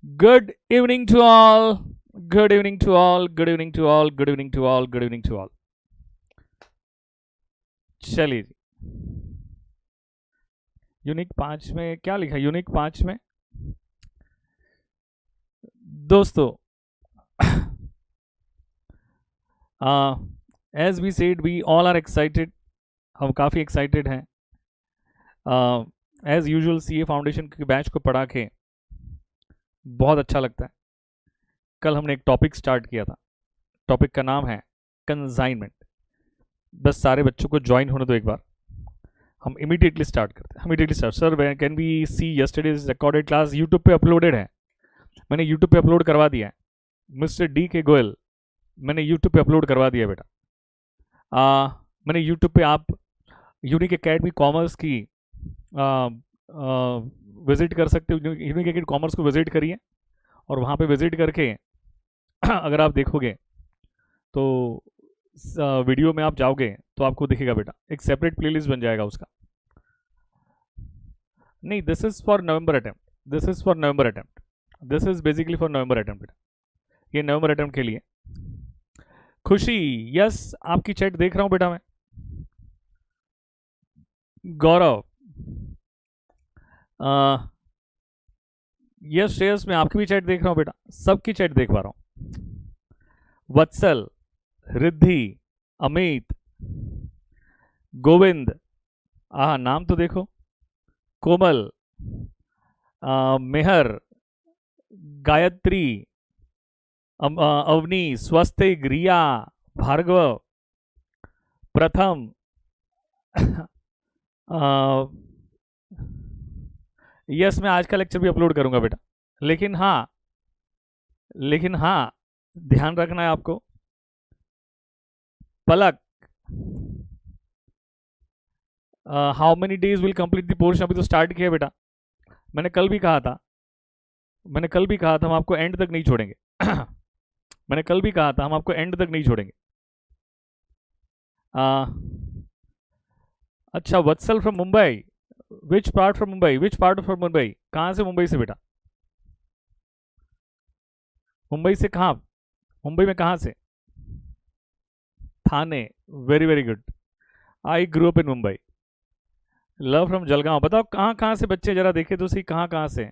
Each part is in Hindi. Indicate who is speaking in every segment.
Speaker 1: Good evening to all. Good evening to all. Good evening to all. Good evening to all. Good evening to all. चलिए जी, यूनिक 5 में क्या लिखा? यूनिक 5 में दोस्तों, as we said we all are excited. हम काफ़ी एक्साइटेड हैं. एज यूजुअल सीए फाउंडेशन के बैच को पढ़ा के बहुत अच्छा लगता है. कल हमने एक टॉपिक स्टार्ट किया था. टॉपिक का नाम है कंसाइनमेंट. बस सारे बच्चों को ज्वाइन होने दो एक बार. हम इमीडिएटली स्टार्ट करते हैं. Immediately start. Sir can we see yesterday's recorded class? YouTube पे अपलोडेड है. मैंने यूट्यूब पे अपलोड करवा दिया है. मिस्टर डी के गोयल, मैंने यूट्यूब पे अपलोड करवा दिया बेटा. मैंने यूट्यूब पे आप यूनिक एकेडमी कॉमर्स की विज़िट कर सकते हो. यूनिक एकेडमी कॉमर्स को विज़िट करिए और वहाँ पे विज़िट करके अगर आप देखोगे तो वीडियो में आप जाओगे तो आपको दिखेगा बेटा. एक सेपरेट प्लेलिस्ट बन जाएगा उसका. नहीं, this is for November attempt. This is for November attempt. This is basically for November attempt बेटा. ये नवंबर अटेम्प्ट के लिए. खुशी, यस आपकी चैट देख रहा हूँ बेटा मैं. गौरव, यस श्रेयस, मैं आपकी भी चैट देख रहा हूँ बेटा. सबकी चैट देख पा रहा हूँ. वत्सल, रिद्धि, अमित, गोविंद, नाम तो देखो. कोमल, मेहर, गायत्री, अवनी, स्वस्तिक, रिया, भार्गव, प्रथम, यस मैं आज का लेक्चर भी अपलोड करूंगा बेटा. लेकिन हाँ ध्यान रखना है आपको. Palak, how many days will complete the portion? अभी तो स्टार्ट किया बेटा. मैंने कल भी कहा था हम आपको एंड तक नहीं छोड़ेंगे. मैंने कल भी कहा था हम आपको एंड तक नहीं छोड़ेंगे. अच्छा, Vatsal from Mumbai. Which part from Mumbai? Which part from Mumbai? कहाँ से मुंबई से बेटा? मुंबई से कहाँ? मुंबई में कहाँ से? Thane. Very very good. I grew up in Mumbai. Love from Jalgaon. बताओ कहाँ कहाँ से बच्चे, जरा देखे तो सही कहाँ कहाँ से.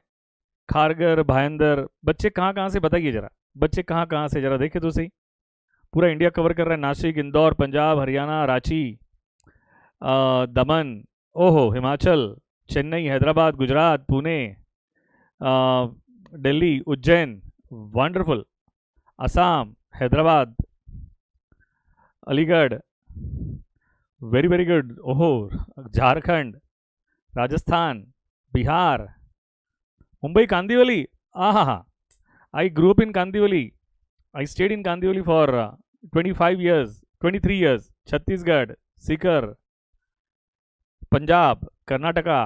Speaker 1: खारगर, भायंदर, बच्चे कहाँ कहाँ से बताइए जरा. बच्चे कहाँ कहाँ से जरा देखे तो सही. पूरा इंडिया कवर कर रहा है. नासिक, इंदौर, पंजाब, हरियाणा, रांची, दमन, ओहो, Himachal, Chennai, Hyderabad, Gujarat, Pune, Delhi, Ujjain, wonderful, Assam, Hyderabad, Aligarh, very very good, ओहो, झारखंड, राजस्थान, बिहार, मुंबई, कांदीवली. हाँ, I grew up in Kandivali. I stayed in Kandivali for 25 years, 23 years. Chhattisgarh, Sikar, Punjab, Karnataka,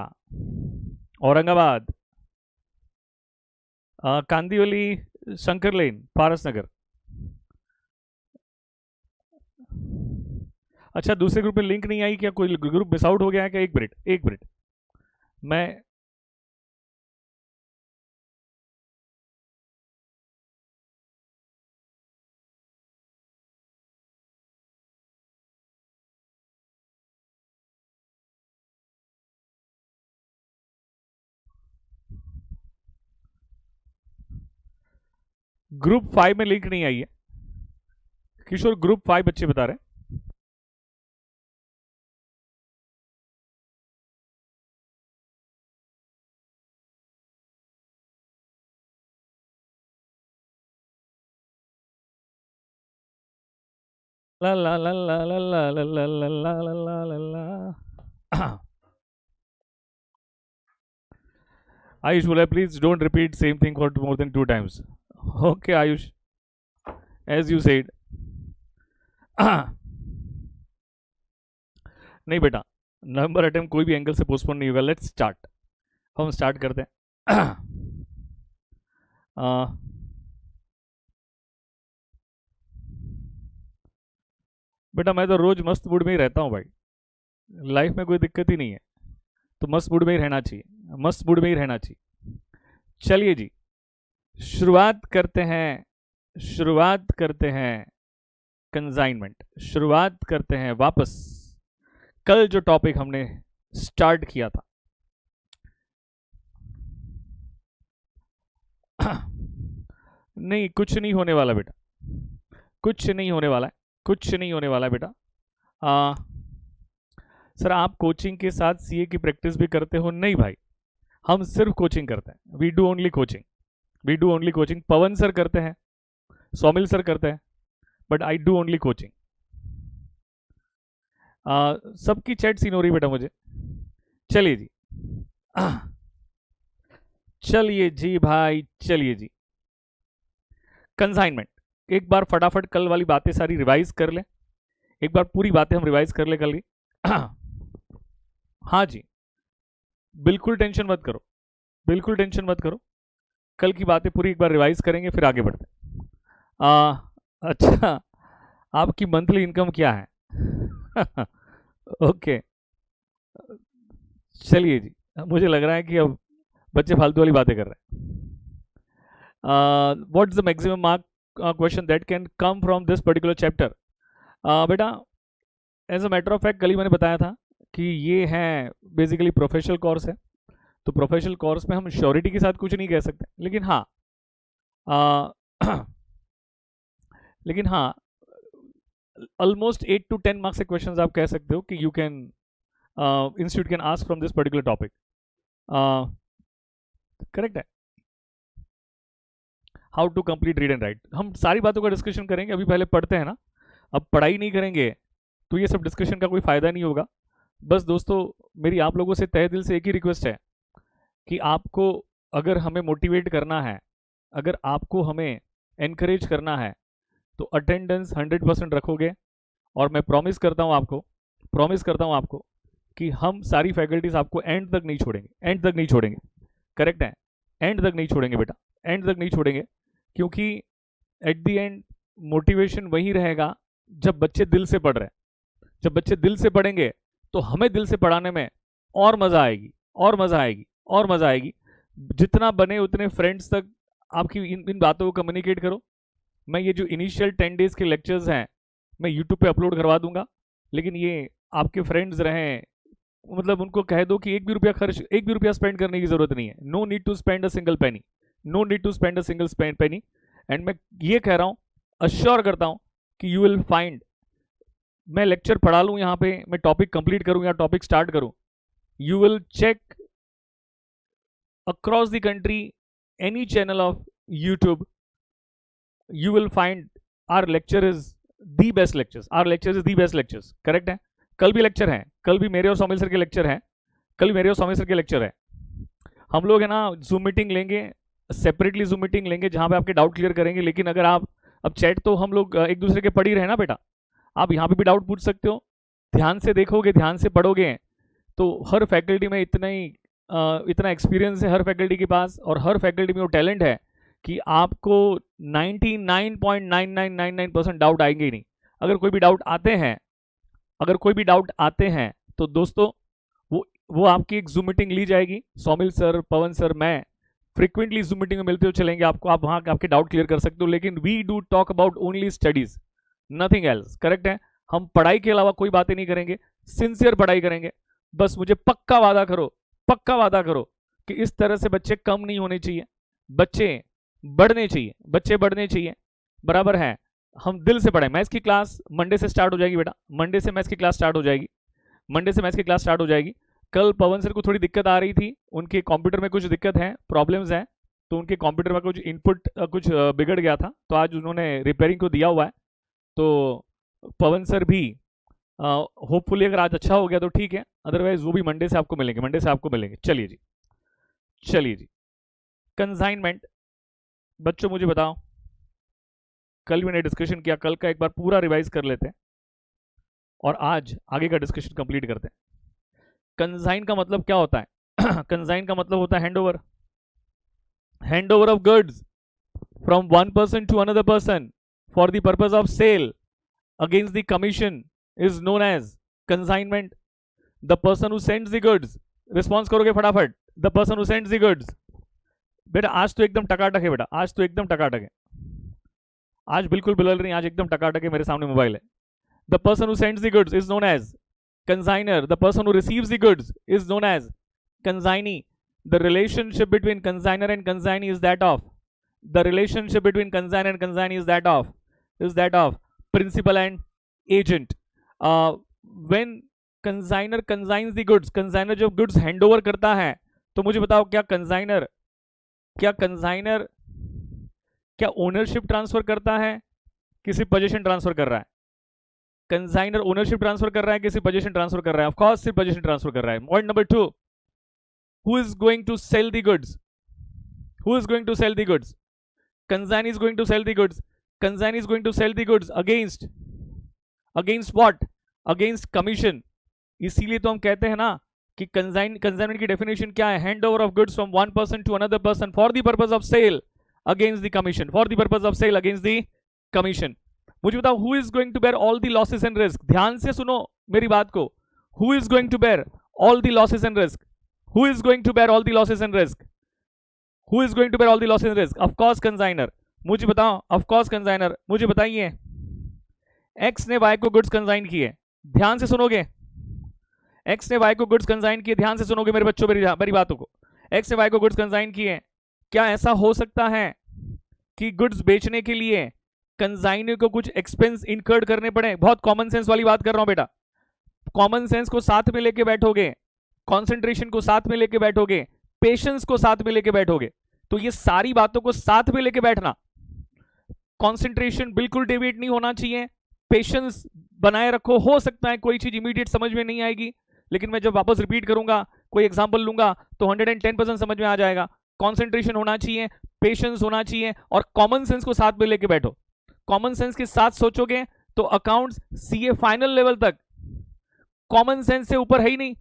Speaker 1: Aurangabad, Kandivali, Shankar lane, Paras Nagar. अच्छा, दूसरे ग्रुप में लिंक नहीं आई क्या? कोई ग्रुप मिस आउट हो गया है क्या? एक मिनट मैं ग्रुप 5 में लिंक नहीं आई है. किशोर, ग्रुप 5 बच्चे बता रहे हैं. ला ला ला ला ला ला ला ला ला ला ला ला ला. Ayush, will I please don't repeat same thing for more than 2 times? Okay, Ayush, as you said. नहीं बेटा, नवंबर अटेम्प्ट कोई भी एंगल से पोस्टपोन नहीं होगा. Let's start. हम स्टार्ट करते हैं. बेटा मैं तो रोज मस्त मूड में ही रहता हूँ भाई. लाइफ में कोई दिक्कत ही नहीं है. तो मस्त मूड में ही रहना चाहिए. चलिए जी, शुरुआत करते हैं, शुरुआत करते हैं कंसाइनमेंट, शुरुआत करते हैं वापस कल जो टॉपिक हमने स्टार्ट किया था। नहीं, कुछ नहीं होने वाला बेटा, कुछ नहीं होने वाला है, कुछ नहीं होने वाला है बेटा। सर आप कोचिंग के साथ सीए की प्रैक्टिस भी करते हो? नहीं भाई, हम सिर्फ कोचिंग करते हैं, we do only coaching, we do only coaching. Pawan sir करते हैं, सौमिल सर करते हैं, but I do only coaching. सबकी चैट सीन हो रही बेटा मुझे। चलिए जी, चलिए जी भाई, चलिए जी। कंसाइनमेंट, एक बार फटाफट कल वाली बातें सारी रिवाइज कर ले, एक बार पूरी बातें हम रिवाइज कर ले कल की। हाँ जी, बिल्कुल टेंशन मत करो, बिल्कुल टेंशन मत करो, कल की बातें पूरी एक बार रिवाइज करेंगे, फिर आगे बढ़ते हैं। अच्छा, आपकी मंथली इनकम क्या है? ओके, चलिए जी, मुझे लग रहा है कि अब बच्चे फालतू वाली बातें कर रहे हैं। What is the maximum mark question that can come from this particular chapter? बेटा as a matter of fact कल ही मैंने बताया था कि ये है बेसिकली प्रोफेशनल कोर्स है, तो प्रोफेशनल कोर्स में हम श्योरिटी के साथ कुछ नहीं कह सकते, लेकिन हाँ लेकिन हाँ ऑलमोस्ट 8 to 10 मार्क्स के क्वेश्चंस आप कह सकते हो कि you can institute can ask from this particular topic. Correct है। How to complete read and write, हम सारी बातों का डिस्कशन करेंगे, अभी पहले पढ़ते हैं ना। अब पढ़ाई नहीं करेंगे तो ये सब डिस्कशन का कोई फायदा नहीं होगा। बस दोस्तों, मेरी आप लोगों से तहे दिल से एक ही रिक्वेस्ट है कि आपको अगर हमें मोटिवेट करना है, अगर आपको हमें एनकरेज करना है, तो अटेंडेंस 100% रखोगे, और मैं प्रॉमिस करता हूँ आपको, प्रॉमिस करता हूँ आपको कि हम सारी फैकल्टीज आपको एंड तक नहीं छोड़ेंगे, एंड तक नहीं छोड़ेंगे। करेक्ट है, एंड तक नहीं छोड़ेंगे बेटा, एंड तक नहीं छोड़ेंगे, क्योंकि एट दी एंड मोटिवेशन वही रहेगा जब बच्चे दिल से पढ़ रहे हैं। जब बच्चे दिल से पढ़ेंगे तो हमें दिल से पढ़ाने में और मज़ा आएगी, और मज़ा आएगी, और मज़ा आएगी। जितना बने उतने फ्रेंड्स तक आपकी इन बातों को कम्युनिकेट करो। मैं ये जो इनिशियल 10 डेज के लेक्चर्स हैं मैं यूट्यूब पे अपलोड करवा दूंगा, लेकिन ये आपके फ्रेंड्स रहें, मतलब उनको कह दो कि एक भी रुपया स्पेंड करने की जरूरत नहीं है। No need to spend a single penny, no need to spend a single penny. And मैं ये कह रहा हूँ, अश्योर करता हूँ कि यू विल फाइंड, मैं लेक्चर पढ़ा लूँ यहाँ पे, मैं टॉपिक कंप्लीट करूँ या टॉपिक स्टार्ट करूँ, you will check across the country any channel of YouTube, you will find our lecture is the best lectures, our lectures is the best lectures। Correct है, कल भी लेक्चर है, कल भी मेरे और सौमिल सर के लेक्चर हैं, कल भी मेरे और सौमिल सर के लेक्चर है। हम लोग है ना जूम मीटिंग लेंगे, सेपरेटली जूम मीटिंग लेंगे जहां पे आपके डाउट क्लियर करेंगे। लेकिन अगर आप अब चैट तो हम लोग एक दूसरे के पढ़ ही रहे ना बेटा, आप यहाँ पे भी डाउट पूछ सकते हो, ध्यान से देखोगे, ध्यान से पढ़ोगे तो हर फैकल्टी में इतना एक्सपीरियंस है हर फैकल्टी के पास, और हर फैकल्टी में वो टैलेंट है कि आपको 99.9999% डाउट आएंगे ही नहीं। अगर कोई भी डाउट आते हैं, अगर कोई भी डाउट आते हैं तो दोस्तों वो आपकी एक जूम मीटिंग ली जाएगी। सौमिल सर, पवन सर, मैं फ्रीक्वेंटली जूम मीटिंग में मिलते हुए चलेंगे आपको, आप वहाँ आपके डाउट क्लियर कर सकते हो। लेकिन we do talk about only studies, nothing else. Correct है, हम पढ़ाई के अलावा कोई बातें नहीं करेंगे, सिंसियर पढ़ाई करेंगे। बस मुझे पक्का वादा करो, पक्का वादा करो कि इस तरह से बच्चे कम नहीं होने चाहिए, बच्चे बढ़ने चाहिए, बच्चे बढ़ने चाहिए। बराबर है, हम दिल से पढ़ें। मैथ्स की क्लास मंडे से स्टार्ट हो जाएगी बेटा, मंडे से मैथ्स की क्लास स्टार्ट हो जाएगी, मंडे से मैथ्स की क्लास स्टार्ट हो जाएगी। कल पवन सर को थोड़ी दिक्कत आ रही थी, उनके कंप्यूटर में कुछ दिक्कत है, प्रॉब्लम्स हैं, तो उनके कंप्यूटर में कुछ इनपुट कुछ बिगड़ गया था, तो आज उन्होंने रिपेयरिंग को दिया हुआ है। तो पवन सर भी होपफुली अगर आज अच्छा हो गया तो ठीक है, अदरवाइज वो भी मंडे से आपको मिलेंगे, मंडे से आपको मिलेंगे। चलिए जी, चलिए जी। कंसाइनमेंट, बच्चों मुझे बताओ, कल मैंने डिस्कशन किया, कल का एक बार पूरा रिवाइज कर लेते हैं और आज आगे का डिस्कशन कंप्लीट करते हैं। कंसाइन का मतलब क्या होता है? कंसाइन का मतलब होता है handover, handover of goods from one person to another person for the purpose of sale against the commission is known as consignment. The person who sends the goods, response करोगे फटाफट, the person who sends the goods, बेटा आज तो एकदम टकाटक है, बेटा आज तो एकदम टकाटक है, आज बिल्कुल बिलल नहीं, आज एकदम टकाटक है, मेरे सामने मोबाइल है। The person who sends the goods is known as consignor, the person who receives the goods is known as consignee. The relationship between consignor and consignee is that of, the relationship between consignor and consignee is that of principal and agent. When consignor consigns the goods, consignor जब गुड्स हैंड ओवर करता है, तो मुझे बताओ क्या कंसाइनर क्या ओनरशिप ट्रांसफर करता है, किसी पोजीशन ट्रांसफर कर रहा है? कंसाइनर ओनरशिप ट्रांसफर कर रहा है, किसी पोजीशन ट्रांसफर कर रहा है? ऑफ कोर्स सिर्फ पोजीशन ट्रांसफर कर रहा है। Point number 2, who is going to sell the goods? Who is going to sell the goods? Consignee is going to sell the goods. Consignee is going to sell the goods against what? Against commission. इसीलिए तो हम कहते हैं ना कि कंसाइनमेंट की डेफिनेशन क्या है? Hand over of goods from one person to another person for the purpose of sale against the commission, for the purpose of sale against the commission. मुझे बताओ who is going to bear all the losses and risk? ध्यान से सुनो मेरी बात को, who is going to bear all the losses and risk? Who is going to bear all the losses and risk? Who is going to bear all the losses and risk? Of course consignor. मुझे बताओ, ऑफ कोर्स कंसाइनर। मुझे बताइए, एक्स ने वाई को गुड्स कंसाइन किए, ध्यान से सुनोगे, एक्स ने वाई को गुड्स कंसाइन किए, ध्यान से सुनोगे मेरे बच्चों मेरी बातों को। एक्स ने वाई को गुड्स कंसाइन किए, क्या ऐसा हो सकता है कि गुड्स बेचने के लिए कंसाइनर को कुछ एक्सपेंस इनकर्ड करने पड़े? बहुत कॉमन सेंस वाली बात कर रहा हूं बेटा, कॉमन सेंस को साथ में लेके बैठोगे, कॉन्सेंट्रेशन को साथ में लेके बैठोगे, पेशेंस को साथ में लेके बैठोगे, तो ये सारी बातों को साथ में लेके बैठना। कॉन्सेंट्रेशन बिल्कुल डेविएट नहीं होना चाहिए, पेशेंस बनाए रखो। हो सकता है कोई चीज इमीडिएट समझ में नहीं आएगी, लेकिन मैं जब वापस रिपीट करूंगा, कोई एग्जांपल लूंगा, तो 110% समझ में आ जाएगा। कॉन्सेंट्रेशन होना चाहिए, पेशेंस होना चाहिए, और कॉमन सेंस को साथ में लेके बैठो। कॉमन सेंस के साथ सोचोगे तो अकाउंट्स सीए फाइनल लेवल तक कॉमन सेंस से ऊपर है ही नहीं।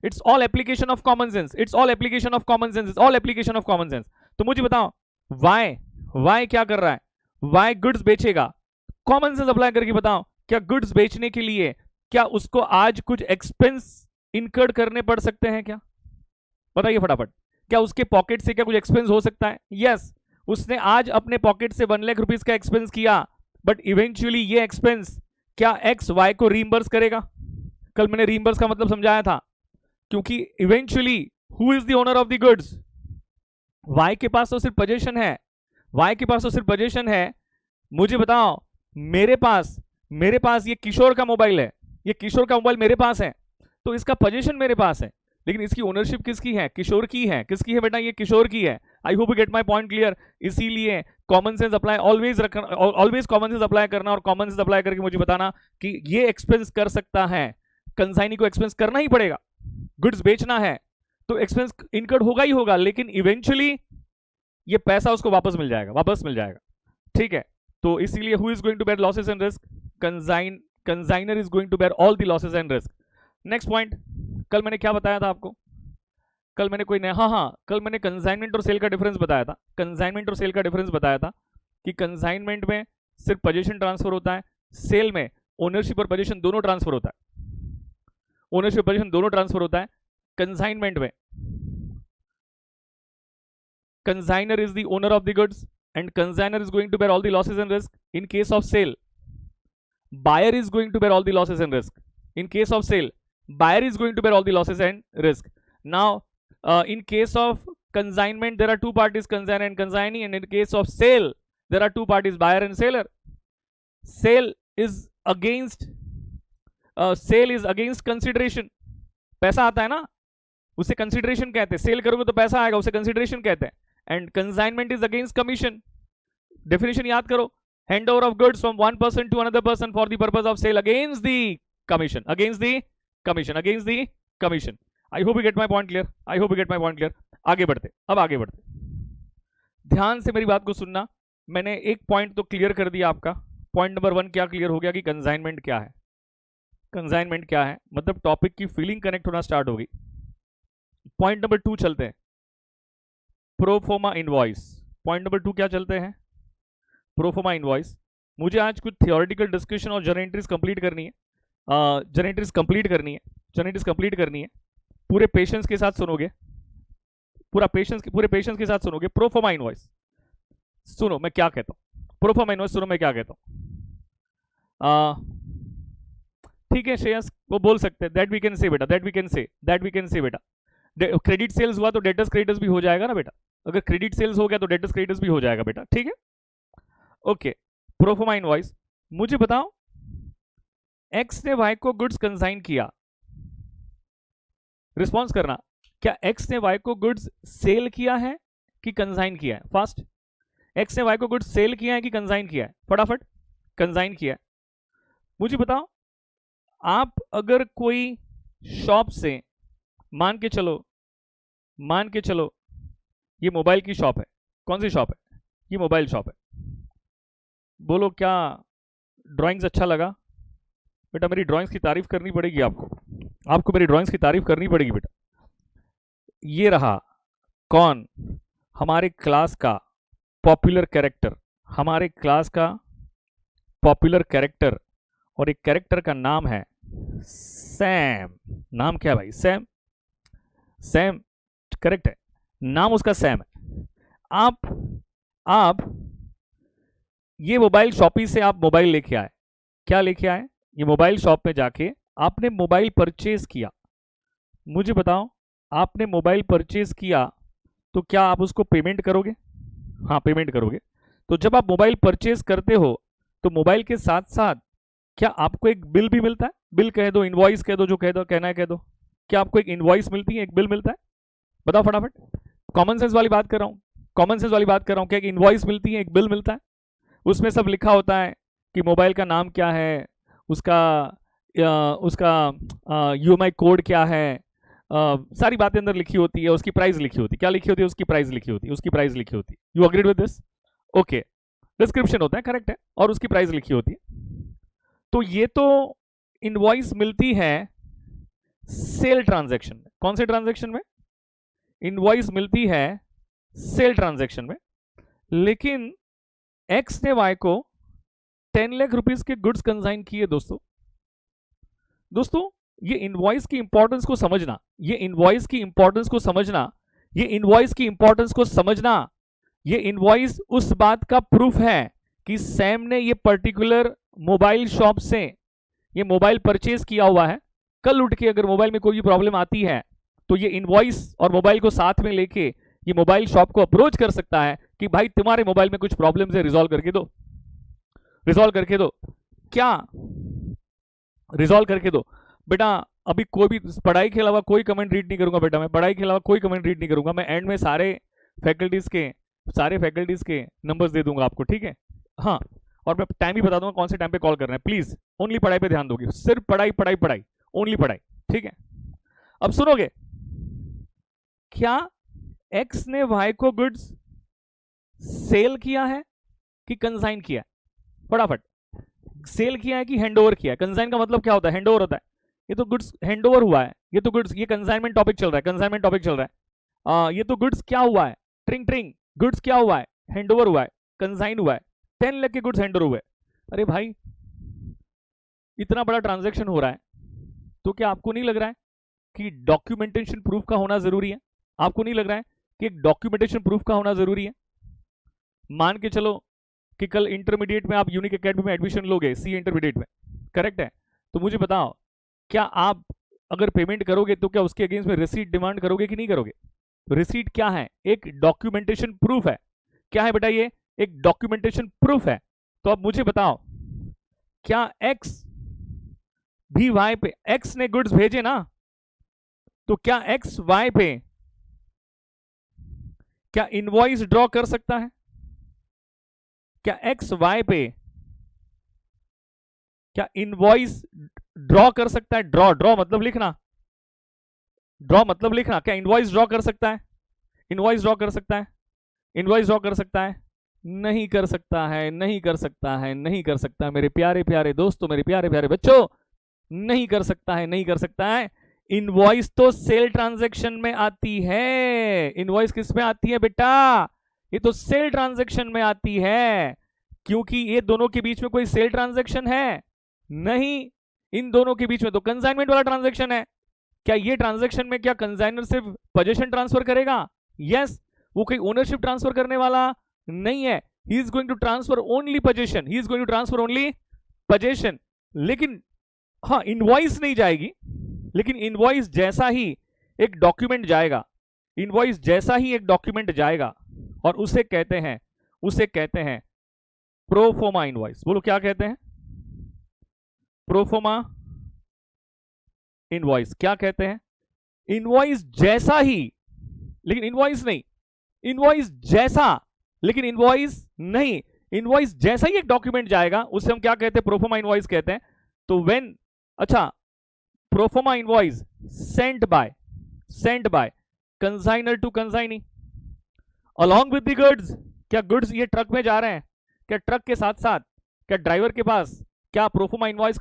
Speaker 1: It's all application of common sense, it's all application of common sense, it's all application of common sense. तो मुझे बताओ वाई क्या कर रहा है? वाई गुड्स बेचेगा, कॉमन सेंस अप्लाई करके बताओ, क्या गुड्स बेचने के लिए क्या उसको आज कुछ एक्सपेंस इनकर्ड करने पड़ सकते हैं? क्या बताइए फटाफट, क्या उसके पॉकेट से क्या कुछ एक्सपेंस हो सकता है? यस, उसने आज अपने पॉकेट से 1 लाख रुपीस का एक्सपेंस किया, बट इवेंचुअली ये एक्सपेंस क्या एक्स वाई को रीइंबर्स करेगा? कल मैंने रीइंबर्स का मतलब समझाया था, क्योंकि eventually who is the owner of the goods? Y के पास तो सिर्फ पोजीशन है, वाई के पास तो सिर्फ पोजीशन है। मुझे बताओ, मेरे पास ये किशोर का मोबाइल है, ये किशोर का मोबाइल मेरे पास है, तो इसका पोजीशन मेरे पास है, लेकिन इसकी ओनरशिप किसकी है? किशोर की है। किसकी है बेटा? ये किशोर की है। आई hope you get my point clear. इसीलिए कॉमन सेंस अप्लाई ऑलवेज रखना, ऑलवेज कॉमन सेंस अप्लाई करना, और कॉमन सेंस अप्लाई करके मुझे बताना कि ये एक्सपेंस कर सकता है, कंसाइनी को एक्सपेंस करना ही पड़ेगा, गुड्स बेचना है तो एक्सपेंस इनकर्ड होगा ही होगा, लेकिन इवेंचुअली ये पैसा उसको वापस मिल जाएगा। ठीक है, तो इसीलिए who is going to bear losses and risk? Consignor is going to bear all the losses and risk. Next point, कल मैंने क्या बताया था आपको? कल मैंने कल मैंने कंसाइनमेंट और सेल का डिफरेंस बताया था। कंसाइनमेंट और सेल का डिफरेंस बताया था कि कंसाइनमेंट में सिर्फ पोजीशन ट्रांसफर होता है, सेल में ओनरशिप और पोजीशन दोनों ट्रांसफर होता है, ओनरशिप पोजीशन दोनों ट्रांसफर होता है। कंसाइनमेंट में consignor is the owner of the goods and consignor is going to bear all the losses and risk. In case of sale, buyer is going to bear all the losses and risk. In case of sale, buyer is going to bear all the losses and risk. Now in case of consignment, there are two parties, consignor and consignee, and in case of sale, there are two parties, buyer and seller. Sale is against consideration. पैसा आता है ना, उसे कंसिडरेशन कहते हैं। सेल करोगे तो पैसा आएगा, उसे कंसिडरेशन कहते हैं। And consignment is against commission. Definition याद करो, hand over of goods from one person to another person for the purpose of sale against the commission, against the commission. I hope you get my point clear. आगे बढ़ते, ध्यान से मेरी बात को सुनना। मैंने एक पॉइंट तो क्लियर कर दिया आपका। पॉइंट नंबर 1 क्या क्लियर हो गया कि कंसाइनमेंट क्या है। कंसाइनमेंट क्या है मतलब टॉपिक की फीलिंग कनेक्ट होना स्टार्ट होगी। पॉइंट नंबर 2 चलते हैं, प्रोफोमा इनवॉइस। पॉइंट नंबर 2 क्या चलते हैं, प्रोफोमा इनवॉइस। मुझे आज कुछ थियोरेटिकल डिस्कशन और जर्नल एंट्रीज कंप्लीट करनी है, पूरे पेशेंस के साथ सुनोगे, पूरे पेशेंस के साथ सुनोगे। प्रोफर्मा इनवॉइस, सुनो मैं क्या कहता हूं, प्रोफर्मा इनवॉइस सुनो मैं क्या कहता हूं। ठीक है श्रेयस, वो बोल सकते हैं दैट वी कैन से बेटा, दैट वी कैन से बेटा। क्रेडिट सेल्स हुआ तो डेटर्स क्रेडिटर्स भी हो जाएगा ना बेटा, अगर क्रेडिट सेल्स हो गया तो डेटर्स क्रेडिटर्स भी हो जाएगा बेटा, ठीक है। ओके, प्रोफर्मा इनवॉइस, मुझे बताओ एक्स ने वाई को गुड्स कंसाइन किया, रिस्पॉन्स करना, क्या एक्स ने वाई को गुड्स सेल किया है कि कंसाइन किया है? फास्ट, एक्स ने वाई को गुड्स सेल किया है कि कंसाइन किया है? फटाफट, कंसाइन किया है। मुझे बताओ आप अगर कोई शॉप से, मान के चलो ये मोबाइल की शॉप है, कौन सी शॉप है? ये मोबाइल शॉप है। बोलो क्या ड्राइंग्स अच्छा लगा? बेटा मेरी ड्राइंग्स की तारीफ करनी पड़ेगी आपको मेरी ड्राइंग्स की तारीफ करनी पड़ेगी बेटा। ये रहा कौन? हमारे क्लास का पॉपुलर कैरेक्टर, हमारे क्लास का पॉपुलर कैरेक्टर, और एक कैरेक्टर का नाम है सैम। नाम क्या है भाई? सैम करेक्ट है, नाम उसका सैम है। आप ये मोबाइल शॉपी से आप मोबाइल लेके आए, क्या लेके आए? ये मोबाइल शॉप में जाके आपने मोबाइल परचेज किया। मुझे बताओ आपने मोबाइल परचेज किया तो क्या आप उसको पेमेंट करोगे? हाँ पेमेंट करोगे। तो जब आप मोबाइल परचेज करते हो तो मोबाइल के साथ साथ क्या आपको एक बिल भी मिलता है? बिल कह दो, इनवॉइस कह दो, जो कह दो कहना है कह दो। क्या आपको एक इनवॉइस मिलती है, एक बिल मिलता है? बताओ फटाफट। कॉमन सेंस वाली बात कर रहा हूँ, क्या एक इनवॉइस मिलती है, एक बिल मिलता है? उसमें सब लिखा होता है कि मोबाइल का नाम क्या है, उसका यूएमआई कोड क्या है, सारी बातें अंदर लिखी होती है, उसकी प्राइस लिखी होती है। क्या लिखी होती है? उसकी प्राइस लिखी होती है। You agreed with this? Okay, description होता है, करेक्ट है, और उसकी प्राइस लिखी होती है। तो ये तो इनवॉइस मिलती है सेल ट्रांजैक्शन में। कौन से ट्रांजैक्शन में? इनवॉइस मिलती है सेल ट्रांजैक्शन में। लेकिन एक्स ने वाई को 10 लाख रुपीस के गुड्स कंसाइन किए। दोस्तों ये इनवॉइस की इंपॉर्टेंस को समझना, ये इनवॉइस उस बात का प्रूफ है कि सैम ने ये पर्टिकुलर मोबाइल शॉप से ये मोबाइल परचेज किया हुआ है। कल उठ के अगर मोबाइल में कोई भी प्रॉब्लम आती है तो ये इनवॉइस और मोबाइल को साथ में लेके ये मोबाइल शॉप को अप्रोच कर सकता है कि भाई तुम्हारे मोबाइल में कुछ प्रॉब्लम है, रिजॉल्व करके दो। क्या रिजॉल्व करके दो? बेटा अभी कोई भी पढ़ाई के अलावा कोई कमेंट रीड नहीं करूंगा बेटा, मैं पढ़ाई के अलावा कोई कमेंट रीड नहीं करूंगा। मैं एंड में सारे फैकल्टीज के नंबर्स दे दूंगा आपको, ठीक है? हाँ, और मैं टाइम भी बता दूंगा कौन से टाइम पे कॉल करना है। प्लीज ओनली पढ़ाई पे ध्यान दोगे, सिर्फ पढ़ाई, ओनली पढ़ाई, ठीक है? अब सुनोगे, क्या एक्स ने वाई को गुड्स सेल किया है कि कंसाइन किया है? फटाफट, सेल किया है कि हैंडओवर किया है? कंसाइन का मतलब क्या होता है? हैंडओवर होता है। ये तो गुड्स हैंडओवर हुआ है, ये तो गुड्स, ये कंसाइनमेंट टॉपिक चल रहा है, ये तो गुड्स क्या हुआ है? ट्रिंग गुड्स क्या हुआ है? हैंडओवर हुआ है, कंसाइन हुआ है, 10 लाख के गुड्स हैंडओवर हुए। अरे भाई इतना बड़ा ट्रांजैक्शन हो रहा है तो क्या आपको नहीं लग रहा है कि डॉक्यूमेंटेशन प्रूफ का होना जरूरी है? आपको नहीं लग रहा है कि एक डॉक्यूमेंटेशन प्रूफ का होना जरूरी है? मान के चलो कि कल इंटरमीडिएट में आप यूनिक एकेडमी में एडमिशन लोगे, सी इंटरमीडिएट में, करेक्ट है? तो मुझे बताओ क्या आप अगर पेमेंट करोगे तो क्या उसके अगेंस्ट में रिसीट डिमांड करोगे कि नहीं करोगे? रिसीट क्या है? एक डॉक्यूमेंटेशन प्रूफ है। क्या है बेटा? ये एक डॉक्यूमेंटेशन प्रूफ है। तो अब मुझे बताओ क्या एक्स भी वाई पे, एक्स ने गुड्स भेजे ना, तो क्या एक्स वाई पे क्या इनवॉइस ड्रॉ कर सकता है? क्या एक्स वाई पे क्या इनवॉइस ड्रॉ कर सकता है? ड्रॉ मतलब लिखना, क्या इनवॉइस ड्रॉ कर सकता है? इनवॉइस ड्रॉ कर सकता है? नहीं कर सकता मेरे प्यारे दोस्तों, मेरे प्यारे बच्चों, नहीं कर सकता है। इनवॉइस तो सेल ट्रांजैक्शन में आती है। इनवॉइस किस में आती है बेटा? ये तो सेल ट्रांजैक्शन में आती है, क्योंकि ये दोनों के बीच में कोई सेल ट्रांजैक्शन है नहीं, इन दोनों के बीच में तो कंसाइनमेंट वाला ट्रांजैक्शन है। क्या ये ट्रांजैक्शन में क्या कंसाइनर सिर्फ पोजीशन ट्रांसफर करेगा? यस, वो कोई ओनरशिप ट्रांसफर करने वाला नहीं है. He is going to transfer only position, he is going to transfer only position. लेकिन हाँ, इनवॉइस नहीं जाएगी, लेकिन इनवॉइस जैसा ही एक डॉक्यूमेंट जाएगा, इनवॉइस जैसा ही एक डॉक्यूमेंट जाएगा, और उसे कहते हैं प्रोफोमा इनवॉइस. बोलो क्या कहते हैं? Proforma invoice. क्या कहते हैं? इनवॉइस जैसा ही, लेकिन इनवॉइस नहीं, इनवॉइस जैसा लेकिन इनवॉइस नहीं, इनवॉइस जैसा ही एक डॉक्यूमेंट जाएगा, उसे हम क्या कहते हैं? प्रोफोमा इनवॉइस कहते हैं. तो व्हेन, अच्छा, proforma invoice sent by consignor to consignee along with the goods. क्या गुड्स ये ट्रक में जा रहे हैं? क्या ट्रक के साथ साथ क्या ड्राइवर के पास क्या प्रोफोमा इनवॉइस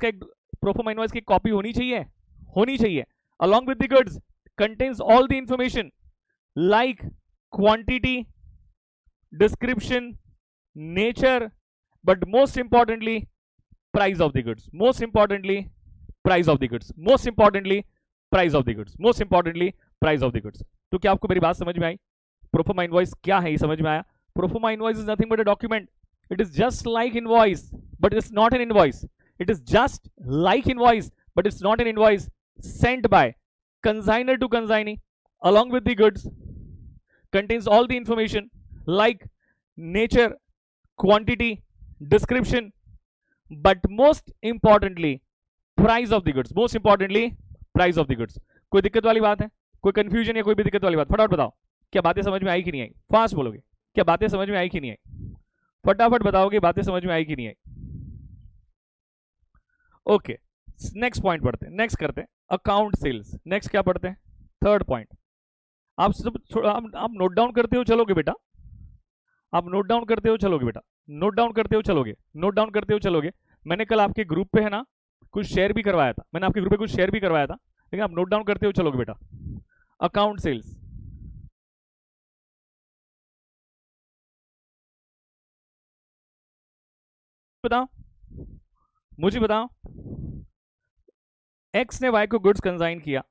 Speaker 1: की कॉपी होनी चाहिए? along with the goods contains all the information like quantity, description, nature, but most importantly price of the goods. तो क्या आपको मेरी बात समझ में आई? प्रोफोमा इनवॉइस क्या है ये समझ में आया? Proforma invoice is nothing but a document. It is just like invoice but it's not an invoice. It is just like invoice but it's not an invoice. Sent by consignor to consignee along with the goods, contains all the information like nature, quantity, description, but most importantly price of the goods. कोई दिक्कत वाली बात है? कोई कंफ्यूजन या कोई भी दिक्कत वाली बात? फटाफट बताओ, क्या बातें समझ में आई कि नहीं आई? फास्ट बोलोगे. क्या बातें समझ में आई कि नहीं आई? फटाफट बताओगे बातें समझ में आई कि नहीं आई? ओके, नेक्स्ट पॉइंट पढ़ते हैं, नेक्स्ट करते हैं अकाउंट सेल्स. नेक्स्ट क्या पढ़ते हैं? Third point. आप सब आप नोट डाउन करते हो चलोगे बेटा? नोट डाउन करते हो चलोगे. मैंने कल आपके ग्रुप पे है ना कुछ शेयर भी करवाया था, लेकिन आप नोट डाउन करते हो चलोगे बेटा. Account sales. मुझे बताओ, एक्स ने वाई को गुड्स कंसाइन किया.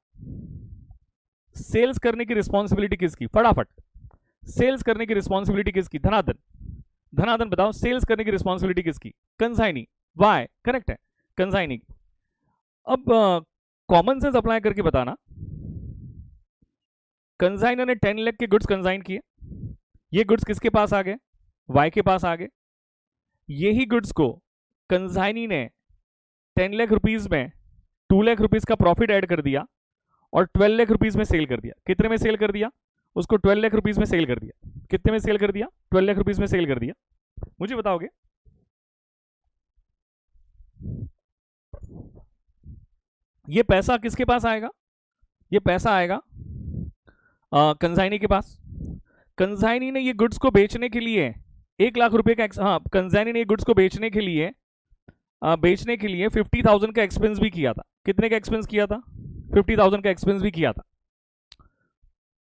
Speaker 1: सेल्स करने की रिस्पॉन्सिबिलिटी किसकी? फटाफट, सेल्स करने की रिस्पॉन्सिबिलिटी किसकी? धनाधन बताओ, सेल्स करने की रिस्पॉन्सिबिलिटी किसकी? कंसाइनी. वाई करेक्ट है, कंसाइनी. अब कॉमन सेंस अप्लाई करके बताना. कंसाइनर ने 10 लाख के गुड्स कंसाइन किए. ये गुड्स किसके पास आ गए? वाई के पास आ गए. यही गुड्स को कंसाइनी ने 10 लाख रुपीज में 2 लाख रुपीज का प्रॉफिट ऐड कर दिया और 12 लाख रुपीज में सेल कर दिया. कितने में सेल कर दिया? उसको 12 लाख रुपीज में सेल कर दिया. कितने में सेल कर दिया? 12 लाख रुपीज में सेल कर दिया. मुझे बताओगे ये पैसा किसके पास आएगा? ये पैसा आएगा कंसाइनी के पास. कंसाइनी ने ये गुड्स को बेचने के लिए 1 लाख रुपए का, हाँ, कंसाइनी ने ये गुड्स को बेचने के लिए 50,000 का एक्सपेंस भी किया था. कितने का एक्सपेंस किया था? 50,000 का एक्सपेंस भी किया था.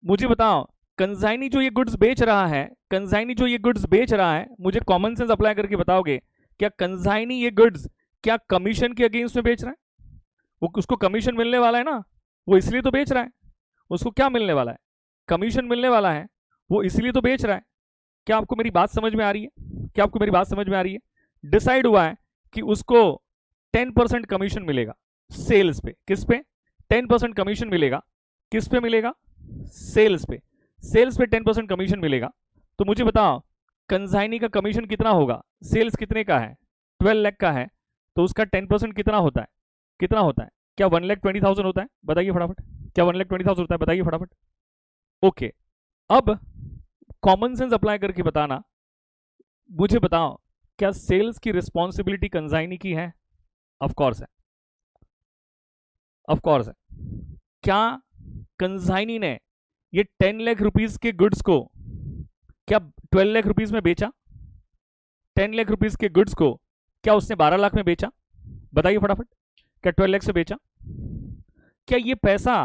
Speaker 1: मुझे बताओ, कंसाइनी जो ये गुड्स बेच रहा है, मुझे कॉमन सेंस अप्लाई करके बताओगे, क्या कंसाइनी ये गुड्स क्या कमीशन के अगेंस्ट में बेच रहा है? वो उसको कमीशन मिलने वाला है ना, वो इसलिए तो बेच रहा है. उसको क्या मिलने वाला है? कमीशन मिलने वाला है, वो इसलिए तो बेच रहा है. क्या आपको मेरी बात समझ में आ रही है? डिसाइड हुआ है कि उसको 10% कमीशन मिलेगा सेल्स पे. किस पे? 10% कमीशन मिलेगा. किस पे मिलेगा? सेल्स पे. 10% कमीशन मिलेगा. तो मुझे बताओ, कंसाइनी का कमीशन कितना होगा? सेल्स कितने का है? 12 लाख का है, तो उसका 10% कितना होता है? क्या 1,20,000 होता है? बताइए फटाफट. क्या 1,20,000 होता है? बताइए फटाफट. ओके, अब कॉमन सेंस अप्लाई करके बताना. मुझे बताओ, क्या सेल्स की रिस्पॉन्सिबिलिटी कंसाइनी की है? ऑफ कोर्स है. क्या कंसाइनी ने ये 10 लाख रुपीज के गुड्स को क्या 12 लाख रुपीज में बेचा? 10 लाख रुपीज के गुड्स को क्या उसने 12 लाख में बेचा? बताइए फटाफट. क्या 12 लाख से बेचा? क्या ये पैसा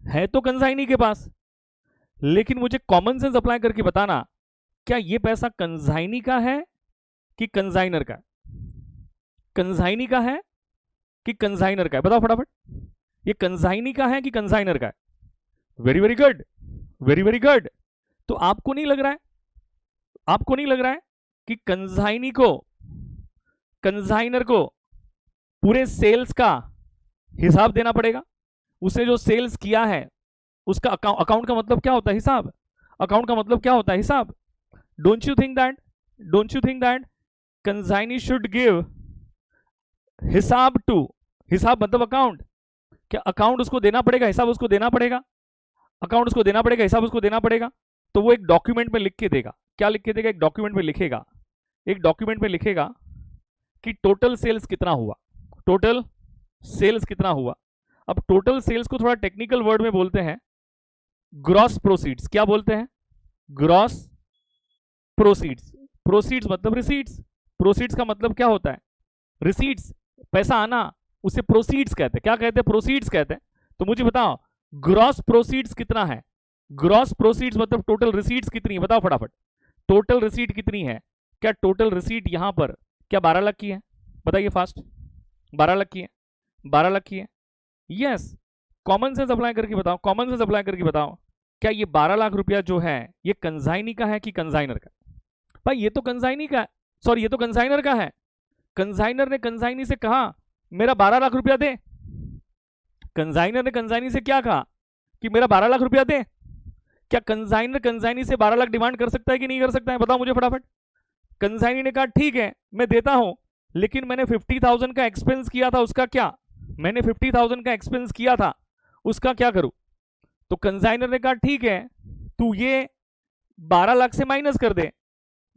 Speaker 1: है तो कंसाइनी के पास, लेकिन मुझे कॉमन सेंस अप्लाई करके बताना, क्या ये पैसा कंसाइनी का है कि कंसाइनर का? कंसाइनी का है कि कंसाइनर का है? बताओ फटाफट. ये कंसाइनी का है कि कंसाइनर का है? Very very good. तो आपको नहीं लग रहा है, आपको नहीं लग रहा है कि कंजाइनर को पूरे सेल्स का हिसाब देना पड़ेगा? उसने जो सेल्स किया है उसका अकाउंट का मतलब क्या होता है? हिसाब। अकाउंट का मतलब क्या होता है? हिसाब। Don't you think that consignee should give हिसाब टू, हिसाब मतलब अकाउंट। क्या अकाउंट उसको देना पड़ेगा, हिसाब उसको देना पड़ेगा? अकाउंट उसको देना पड़ेगा, हिसाब उसको देना पड़ेगा। तो वो एक डॉक्यूमेंट में लिख के देगा। क्या लिख के देगा? एक डॉक्यूमेंट में लिखेगा, एक डॉक्यूमेंट में लिखेगा कि टोटल सेल्स कितना हुआ, टोटल सेल्स कितना हुआ। अब टोटल सेल्स को थोड़ा टेक्निकल वर्ड में बोलते हैं ग्रॉस प्रोसीड्स। क्या बोलते हैं? Gross proceeds. प्रोसीड्स मतलब रिसीट्स। प्रोसीड्स का मतलब क्या होता है? रिसीट्स, पैसा आना, उसे प्रोसीड्स कहते हैं। क्या कहते हैं? प्रोसीड्स कहते हैं। तो मुझे बताओ ग्रॉस प्रोसीड्स कितना है? ग्रॉस प्रोसीड्स मतलब टोटल रिसीट्स कितनी है? बताओ फटाफट, टोटल रिसीट कितनी है? क्या टोटल रिसीट यहां पर क्या 12 लाख की है? बताइए फास्ट। 12 लाख की है, 12 लाख की है। यस, कॉमन सेंस अप्लाई करके बताओ, कॉमन सेंस अप्लाई करके बताओ, क्या ये 12 लाख रुपया जो है ये कंजाइनी का है कि कंजाइनर का? भाई ये तो कंजाइनी का है, सॉरी ये तो कंजाइनर का है। कंजाइनर ने कंजाइनी से कहा मेरा 12 लाख रुपया दे। कंजाइनर ने कंजाइनी से क्या कहा कि मेरा 12 लाख रुपया दे। क्या कंजाइनर कंजाइनी से 12 लाख डिमांड कर सकता है कि नहीं कर सकता है? बताओ मुझे फटाफट। कंजाइनी ने कहा ठीक है मैं देता हूं, लेकिन मैंने 50,000 का एक्सपेंस किया था, उसका क्या? मैंने 50,000 का एक्सपेंस किया था, उसका क्या करूं? तो कंजाइनर ने कहा ठीक है तू ये 12 लाख से माइनस कर दे,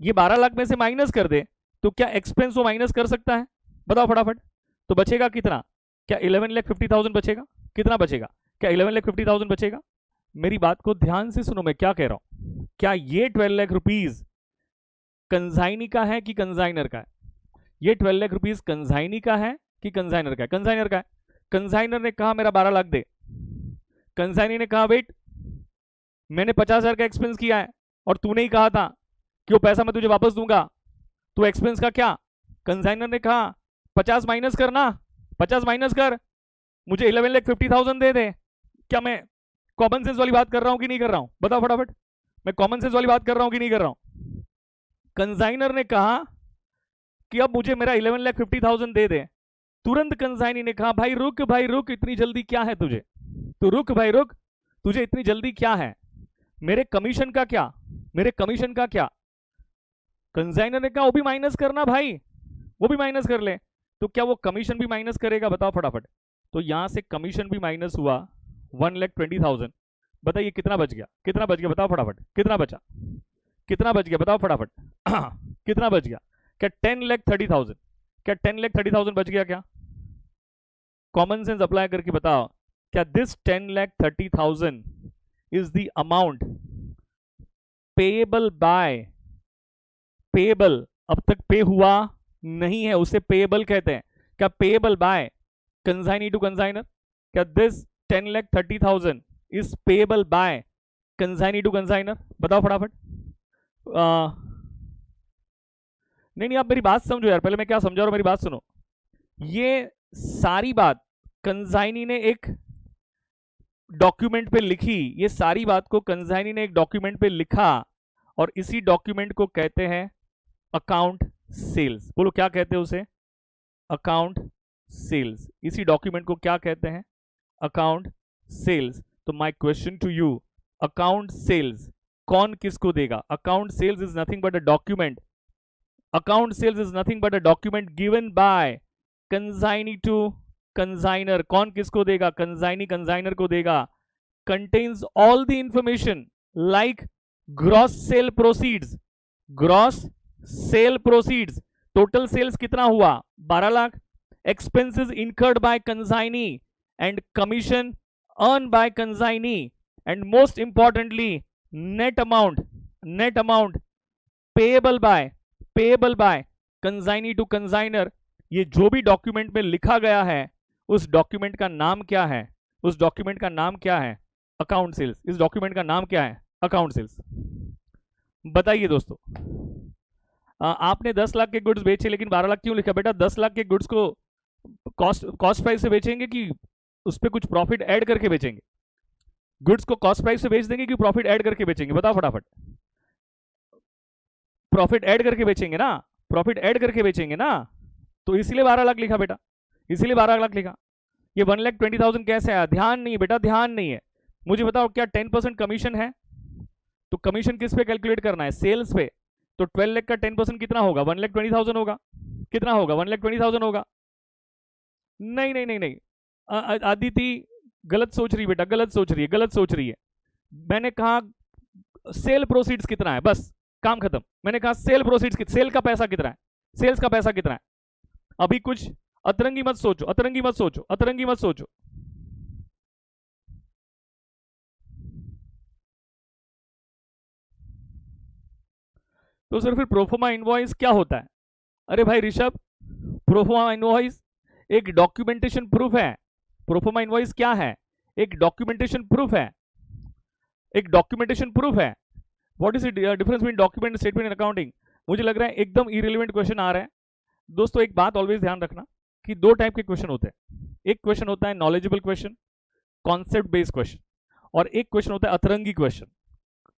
Speaker 1: ये 12 लाख में से माइनस कर दे। तो क्या एक्सपेंस वो माइनस कर सकता है? बताओ फटाफट। तो बचेगा कितना? क्या 11,50,000 बचेगा? कितना बचेगा? क्या 11,50,000 बचेगा? मेरी बात को ध्यान से सुनो, मैं क्या कह रहा हूं। क्या ये 12 लाख रुपीज कंजाइनी का है कि कंजाइनर का है? ये 12 लाख रुपीज कंजाइनी का है कि कंजाइनर का है? कंजाइनर का है। कंजाइनर ने कहा मेरा 12 लाख दे। कंजाइनी ने कहा वेट, मैंने 50,000 का एक्सपेंस किया है और तूने ही कहा था कि वो पैसा मैं तुझे वापस दूंगा, तो एक्सपेंस का क्या? कंजाइनर ने कहा 50 माइनस करना, 50 माइनस कर, मुझे 11,50,000 दे दे। क्या मैं कॉमन सेंस वाली बात कर रहा हूं कि नहीं कर रहा हूं? बताओ फटाफट। मैं कॉमन सेंस वाली बात कर रहा हूं कि नहीं कर रहा हूं? कंजाइनर ने कहा कि अब मुझे मेरा 11,50,000 दे दे। तुरंत कंजाइनी ने कहा भाई रुक, इतनी जल्दी क्या है तुझे? तू रुक भाई रुक, तुझे इतनी जल्दी क्या है? मेरे कमीशन का क्या? मेरे कमीशन का क्या? कंजाइनर ने कहा वो भी माइनस करना भाई, वो भी माइनस कर ले। तो क्या वो कमीशन भी माइनस करेगा? बताओ फटाफट। तो यहां से कमीशन भी माइनस हुआ 1,20,000। बताइए कितना बच गया? कितना बच गया? बताओ फटाफट। कितना बचा? कितना बच गया? बताओ फटाफट। कितना बच गया? क्या 10,30,000? क्या 10,30,000 बच गया? क्या कॉमन सेंस अप्लाई करके बताओ, क्या this 10,30,000 is the amount payable bye, payable अब तक पे हुआ नहीं है उसे पेएबल कहते हैं, क्या payable by consignee to consignor? क्या this 10,30,000 is payable by consignee to consignor? बताओ फटाफट। नहीं, आप मेरी बात समझो यार, पहले मैं क्या समझा रहा हूं मेरी बात सुनो। ये सारी बात कंजाइनी ने एक डॉक्यूमेंट पे लिखी, ये सारी बात को कंजाइनी ने एक डॉक्यूमेंट पे लिखा, और इसी डॉक्यूमेंट को कहते हैं अकाउंट सेल्स। बोलो क्या कहते हैं उसे? Account sales. इसी डॉक्यूमेंट को क्या कहते हैं? Account sales. तो my question to you, account sales कौन किसको देगा? Account sales is nothing but a document, account sales is nothing but a document given by consignee to consigner. कौन किसको देगा? कंजाइनी कंजाइनर को देगा। Contains all the information like gross sale proceeds, gross sale proceeds, total sales कितना हुआ 12 lakh, expenses incurred by consignee and commission earn by consignee, and most importantly net amount payable by consignee to consigner. ये जो भी डॉक्यूमेंट में लिखा गया है उस डॉक्यूमेंट का नाम क्या है? उस डॉक्यूमेंट का नाम क्या है? Account sales. इस डॉक्यूमेंट का नाम क्या है? Account sales. बताइए दोस्तों, आपने 10 लाख के गुड्स बेचे लेकिन 12 लाख क्यों लिखा? बेटा 10 लाख के गुड्स को कॉस्ट प्राइस से बेचेंगे कि उस पर कुछ प्रॉफिट ऐड करके बेचेंगे? गुड्स को कॉस्ट प्राइस से बेच देंगे कि प्रॉफिट ऐड करके बेचेंगे? बताओ फटाफट। प्रॉफिट ऐड करके बेचेंगे ना, प्रॉफिट ऐड करके बेचेंगे ना, तो इसीलिए 12 लाख लिखा बेटा, इसीलिए 12 लाख लिखा। ये 1,20,000 कैसे आया? ध्यान नहीं है बेटा, ध्यान नहीं है। मुझे बताओ क्या 10% कमीशन है? तो कमीशन किस पे कैलकुलेट करना है? सेल्स पे। तो 12 लाख का 10% कितना होगा? 1,20,000 होगा। कितना होगा? 1,20,000 होगा। नहीं नहीं नहीं नहीं, आदिति गलत सोच रही है बेटा, गलत सोच रही है, गलत सोच रही है। मैंने कहा सेल प्रोसीड्स कितना है, बस काम खत्म। मैंने कहा सेल प्रोसीड्स, सेल का पैसा कितना है, सेल्स का पैसा कितना है। अभी कुछ अतरंगी मत सोचो, अतरंगी मत सोचो, अतरंगी मत सोचो। तो सर फिर प्रोफोमा इनवॉइस क्या होता है? अरे भाई ऋषभ, प्रोफोमा इनवॉइस एक डॉक्यूमेंटेशन प्रूफ है। प्रोफोमा इनवॉइस क्या है? एक डॉक्यूमेंटेशन प्रूफ है, एक डॉक्यूमेंटेशन प्रूफ है। What is the difference between document, statement and accounting? मुझे लग रहा है एकदम इरेलीवेंट क्वेश्चन आ रहा है। दोस्तों एक बात ऑलवेज ध्यान रखना कि दो टाइप के क्वेश्चन होते हैं। एक क्वेश्चन होता है knowledgeable question, concept based question, और एक क्वेश्चन होता है अतरंगी क्वेश्चन।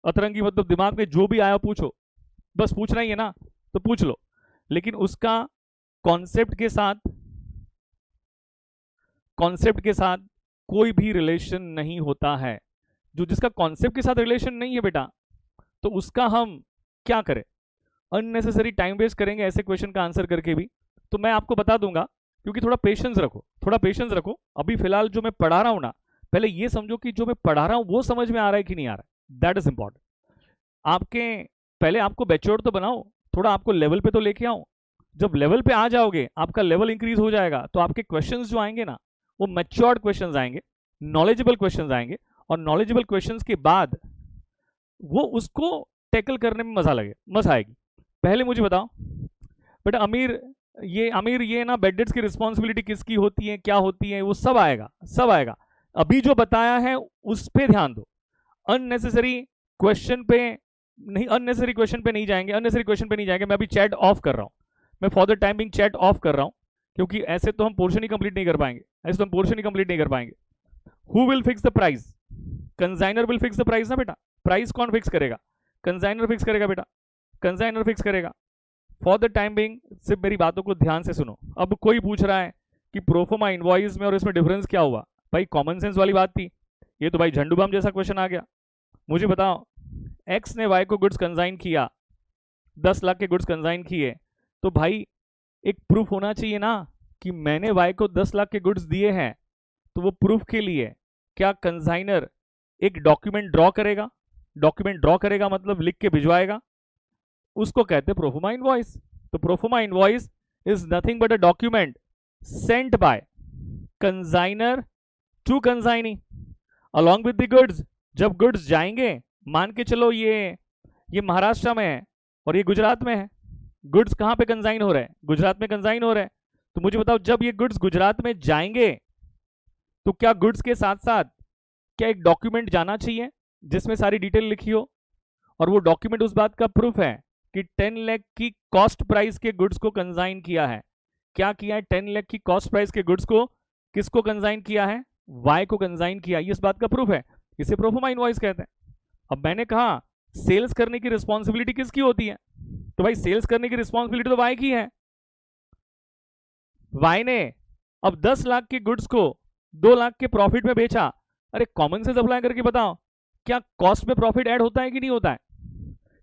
Speaker 1: अतरंगी मतलब दिमाग में जो भी आया पूछो, बस पूछना ही है ना तो पूछ लो, लेकिन उसका कॉन्सेप्ट के साथ कोई भी रिलेशन नहीं होता है। जो जिसका कॉन्सेप्ट के साथ रिलेशन नहीं है बेटा, तो उसका हम क्या करें? अननेसेसरी टाइम वेस्ट करेंगे ऐसे क्वेश्चन का आंसर करके भी। तो मैं आपको बता दूंगा, क्योंकि थोड़ा पेशेंस रखो, थोड़ा पेशेंस रखो। अभी फिलहाल जो मैं पढ़ा रहा हूं ना, पहले ये समझो कि जो मैं पढ़ा रहा हूं वो समझ में आ रहा है कि नहीं आ रहा है। That is important. आपके पहले आपको मैच्योर तो बनाओ, थोड़ा आपको लेवल पे तो लेके आओ। जब लेवल पे आ जाओगे, आपका लेवल इंक्रीज हो जाएगा, तो आपके क्वेश्चंस जो आएंगे ना, वो मैच्योर्ड क्वेश्चंस आएंगे, नॉलेजेबल क्वेश्चंस आएंगे। और नॉलेजेबल क्वेश्चंस के बाद वो उसको टैकल करने में मजा आएगी। पहले मुझे बताओ बेटा, अमीर ये ना बेड डेट्स की रिस्पॉन्सिबिलिटी किसकी होती है, क्या होती है, वो सब आएगा, सब आएगा। अभी जो बताया है उस पे ध्यान दो। अननेसेसरी क्वेश्चन पे नहीं जाएंगे। मैं अभी चैट ऑफ कर रहा हूं, मैं for the timing chat off कर रहा हूं, क्योंकि ऐसे तो हम पोर्शन ही कंप्लीट नहीं कर पाएंगे। Who will fix the price? Consignor will fix the price ना बेटा। प्राइस कौन फिक्स करेगा? कंसाइनर फिक्स करेगा बेटा, कंसाइनर फिक्स करेगा। फॉर द टाइम बिंग सिर्फ मेरी बातों को ध्यान से सुनो। अब कोई पूछ रहा है कि प्रोफोमा इनवॉइस में और इसमें डिफरेंस क्या हुआ? भाई कॉमन सेंस वाली बात थी, ये तो भाई झंडू बम जैसा क्वेश्चन आ गया। मुझे बताओ, एक्स ने वाई को गुड्स कंसाइन किया, 10 लाख के गुड्स कंसाइन किए, तो भाई एक प्रूफ होना चाहिए ना कि मैंने वाई को 10 लाख के गुड्स दिए हैं। तो वो प्रूफ के लिए क्या कंसाइनर एक डॉक्यूमेंट ड्रॉ करेगा? डॉक्यूमेंट ड्रॉ करेगा मतलब लिख के भिजवाएगा, उसको कहते हैं प्रोफोमा इनवॉइस। तो proforma invoice is nothing but a document sent by consignor to consignee along with the goods. जब गुड्स जाएंगे, मान के चलो ये महाराष्ट्र में है और ये गुजरात में है, गुड्स कहां पे कंसाइन हो रहे हैं? गुजरात में कंसाइन हो रहे हैं। तो मुझे बताओ, जब ये गुड्स गुजरात में जाएंगे, तो क्या गुड्स के साथ साथ क्या एक डॉक्यूमेंट जाना चाहिए जिसमें सारी डिटेल लिखी हो? और वो डॉक्यूमेंट उस बात का प्रूफ है कि 10 लाख की कॉस्ट प्राइस के गुड्स को कंसाइन किया है। क्या किया है? 10 लाख की कॉस्ट प्राइस के गुड्स को किसको कंसाइन किया है? वाई को कंसाइन किया। ये इस बात का प्रूफ है, इसे प्रोफोमा इनवॉइस कहते हैं। अब मैंने कहा सेल्स करने की रिस्पॉन्सिबिलिटी किसकी होती है? तो भाई सेल्स करने की रिस्पॉन्सिबिलिटी तो वाई की है। वाई ने अब 10 लाख के गुड्स को 2 लाख के प्रॉफिट में बेचा। अरे कॉमन सेंस अप्लाई करके बताओ, क्या कॉस्ट में प्रॉफिट ऐड होता है कि नहीं होता है?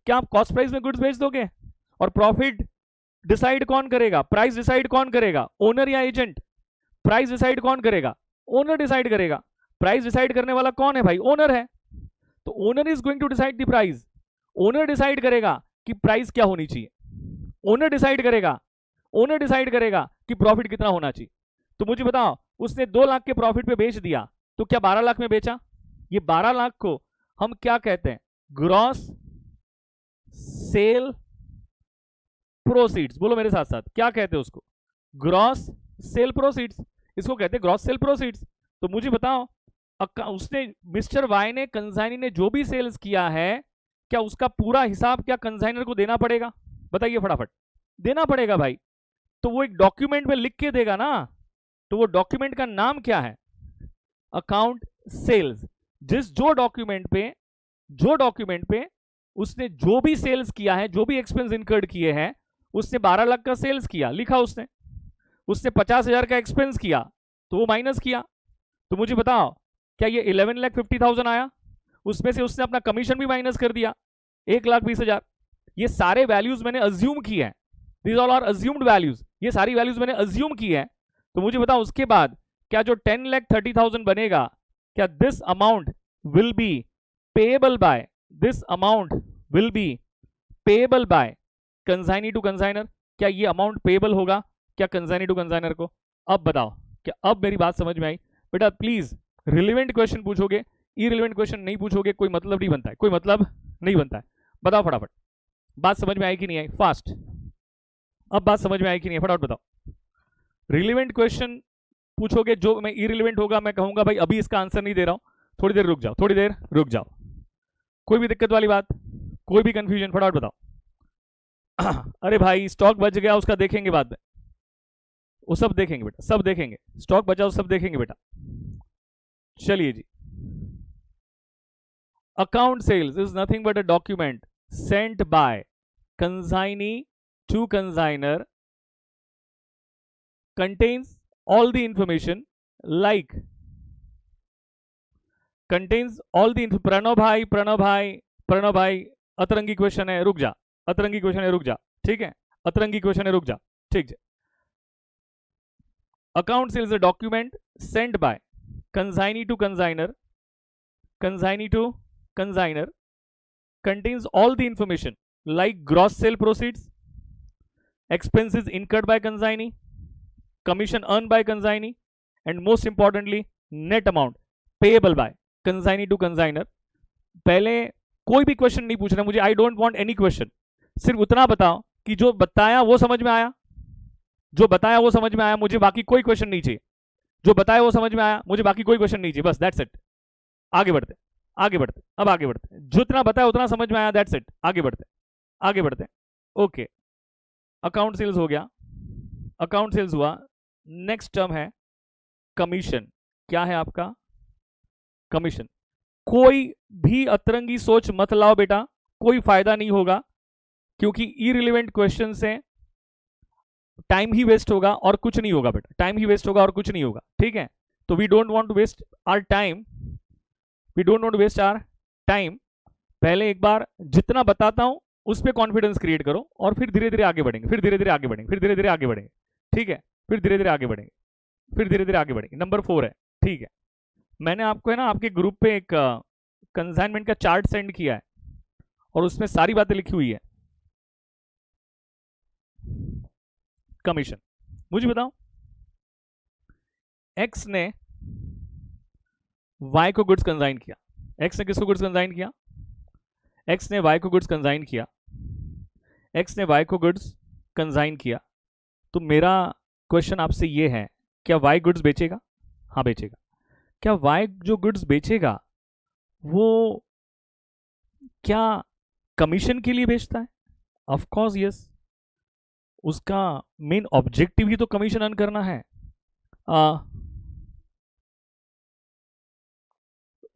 Speaker 1: क्या आप कॉस्ट प्राइस में गुड्स बेच दोगे? और प्रॉफिट डिसाइड कौन करेगा? प्राइस डिसाइड कौन करेगा? ओनर या एजेंट? प्राइस डिसाइड कौन करेगा? ओनर डिसाइड करेगा। प्राइस डिसाइड करने वाला कौन है भाई? ओनर है। तो owner is going to decide the price. Owner decide करेगा कि प्राइस क्या होनी चाहिए, ओनर डिसाइड करेगा कि प्रॉफिट कितना होना चाहिए। तो मुझे बताओ, उसने 2 लाख के प्रॉफिट पे बेच दिया, तो क्या 12 लाख में बेचा? ये 12 लाख को हम क्या कहते हैं? Gross sale proceeds. बोलो मेरे साथ साथ, क्या कहते हैं उसको? Gross sale proceeds. इसको कहते हैं ग्रॉस सेल प्रोसीड्स। तो मुझे बताओ, उसने मिस्टर वाई ने, कंसाइनी ने जो भी सेल्स किया है, क्या उसका पूरा हिसाब क्या कंसाइनर को देना पड़ेगा? बताइए फटाफट। देना पड़ेगा भाई। तो वो एक डॉक्यूमेंट में लिख के देगा ना, तो वो डॉक्यूमेंट का नाम क्या है? Account sales. जो डॉक्यूमेंट पे उसने जो भी सेल्स किया है, जो भी एक्सपेंस इनकर्ड किए हैं, उसने 12 लाख का सेल्स किया, लिखा उसने 50,000 का एक्सपेंस किया तो वो माइनस किया। तो मुझे बताओ क्या ये 11,50,000 आया? उसमें से उसने अपना कमीशन भी माइनस कर दिया 1,20,000। ये सारे वैल्यूज मैंने अज्यूम की है, these all are assumed values, ये सारी वैल्यूज मैंने अज्यूम की है। तो मुझे बताओ उसके बाद क्या जो 10,30,000 बनेगा, क्या this amount will be payable by, this amount will be payable by consignee to consignor? क्या ये अमाउंट पेएबल होगा क्या कंसाइनी टू कंसाइनर को? अब बताओ, क्या अब मेरी बात समझ में आई? बेटा प्लीज रिलेवेंट क्वेश्चन पूछोगे, इरेलेवेंट क्वेश्चन नहीं पूछोगे, कोई मतलब नहीं बनता है, कोई मतलब नहीं बनता है। बताओ फटाफट, बात समझ में आई कि नहीं आई? फास्ट, अब बात समझ में आई कि नहीं? फटाफट बताओ। रिलेवेंट क्वेश्चन पूछोगे, जो मैं इरेलेवेंट होगा मैं कहूंगा भाई अभी इसका आंसर नहीं दे रहा हूं, थोड़ी देर रुक जाओ, थोड़ी देर रुक जाओ। कोई भी दिक्कत वाली बात, कोई भी कंफ्यूजन, फटाफट बताओ। अरे भाई स्टॉक बच गया, उसका देखेंगे बाद में, वो सब देखेंगे बेटा, सब देखेंगे, स्टॉक बचा वो सब देखेंगे बेटा। चलिए जी, account sales is nothing but a document sent by consignee to consigner, contains all the information like, contains all the Pranav भाई अतरंगी क्वेश्चन है, रुक जा, अतरंगी क्वेश्चन है, रुक जा, ठीक है, अतरंगी क्वेश्चन है, रुक जा, ठीक है। Account sales a document sent by consignee to consigner, consignee to consigner, contains all the information like gross sale proceeds, expenses incurred by consignee, commission earned by consignee, and most importantly net amount payable by consignee to consigner। पहले कोई भी क्वेश्चन नहीं पूछना मुझे, आई डोंट वांट एनी क्वेश्चन, सिर्फ उतना बताओ कि जो बताया वो समझ में आया, जो बताया वो समझ में आया, मुझे बाकी कोई क्वेश्चन नहीं चाहिए। जो बताया वो समझ में आया, मुझे बाकी कोई क्वेश्चन नहीं चाहिए, बस दैट्स इट। आगे बढ़ते, आगे बढ़ते, अब आगे बढ़ते, जितना बताया उतना समझ में आया, दैट्स इट, आगे बढ़ते, आगे बढ़ते। ओके, अकाउंट सेल्स हो गया, अकाउंट सेल्स हुआ। नेक्स्ट टर्म है कमीशन। क्या है आपका? कमीशन। कोई भी अतरंगी सोच मत लाओ बेटा, कोई फायदा नहीं होगा, क्योंकि इरिलेवेंट क्वेश्चन से टाइम ही वेस्ट होगा और कुछ नहीं होगा बेटा, टाइम ही वेस्ट होगा और कुछ नहीं होगा, ठीक है। तो we don't want to waste our time, we don't want to waste our time. पहले एक बार जितना बताता हूं उस पर कॉन्फिडेंस क्रिएट करो और फिर धीरे धीरे आगे बढ़ेंगे, फिर धीरे धीरे आगे बढ़ेंगे, फिर धीरे धीरे आगे बढ़ेंगे, ठीक है, फिर धीरे धीरे आगे बढ़ेंगे, फिर धीरे धीरे आगे बढ़ेंगे। नंबर 4 है, ठीक है, मैंने आपको है ना आपके ग्रुप पे एक कंसाइनमेंट का चार्ट सेंड किया है और उसमें सारी बातें लिखी हुई है। कमीशन, मुझे बताओ, एक्स ने वाई को गुड्स कंसाइन किया, एक्स ने किसको गुड्स कंसाइन किया? एक्स ने वाई को गुड्स कंसाइन किया, एक्स ने वाई को गुड्स कंसाइन किया। तो मेरा क्वेश्चन आपसे ये है, क्या वाई गुड्स बेचेगा? हाँ बेचेगा। क्या वाई जो गुड्स बेचेगा वो क्या कमीशन के लिए बेचता है? ऑफ कोर्स यस, उसका मेन ऑब्जेक्टिव ही तो कमीशन अर्न करना है।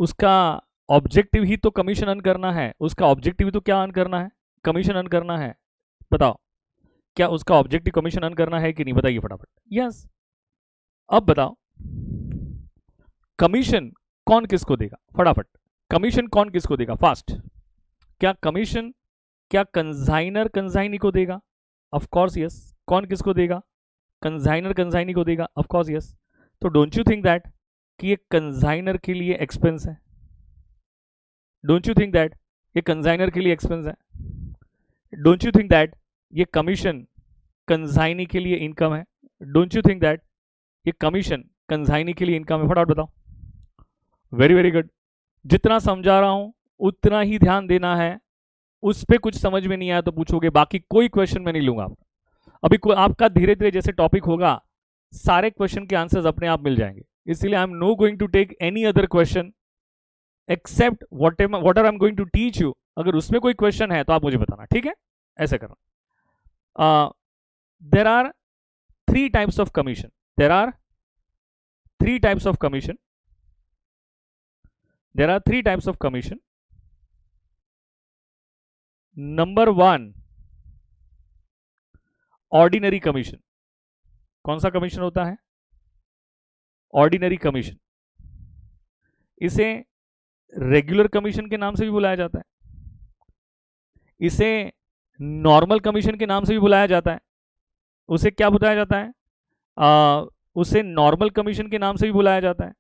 Speaker 1: उसका ऑब्जेक्टिव ही तो कमीशन अर्न करना है, उसका ऑब्जेक्टिव ही तो क्या अर्न करना है? कमीशन अर्न करना है। बताओ क्या उसका ऑब्जेक्टिव कमीशन अर्न करना है कि नहीं? बताइए फटाफट। यस। अब बताओ कमीशन कौन किसको देगा? फटाफट, कमीशन कौन किसको देगा? फास्ट। क्या कमीशन, क्या कंसाइनर कंसाइनी को देगा? Of course yes. कौन किसको देगा? कंसाइनर कंसाइनी को देगा, ऑफ कोर्स यस। तो डोंट यू थिंक दैट कि ये कंसाइनर के लिए एक्सपेंस है? डोंट यू थिंक दैट ये कंसाइनर के लिए एक्सपेंस है? डोंट यू थिंक दैट ये कमीशन कंसाइनी के लिए इनकम है? डोंट यू थिंक दैट ये कमीशन कंसाइनी के लिए इनकम है? फटाफट बताओ। Very very good. जितना समझा रहा हूं उतना ही ध्यान देना है, उस पर कुछ समझ में नहीं आया तो पूछोगे, बाकी कोई क्वेश्चन मैं नहीं लूंगा आपका। अभी आपका धीरे धीरे जैसे टॉपिक होगा सारे क्वेश्चन के आंसर्स अपने आप मिल जाएंगे, इसलिए I am no going to take any other question except what I am going to teach you. अगर उसमें कोई क्वेश्चन है तो आप मुझे बताना, ठीक है? ऐसे करना। There are 3 types of commission, there are 3 types of commission. There are 3 types of commission. Number 1, ordinary commission. कौन सा कमीशन होता है? Ordinary commission. इसे रेगुलर कमीशन के नाम से भी बुलाया जाता है, इसे नॉर्मल कमीशन के नाम से भी बुलाया जाता है. उसे क्या बताया जाता है? उसे नॉर्मल कमीशन के नाम से भी बुलाया जाता है.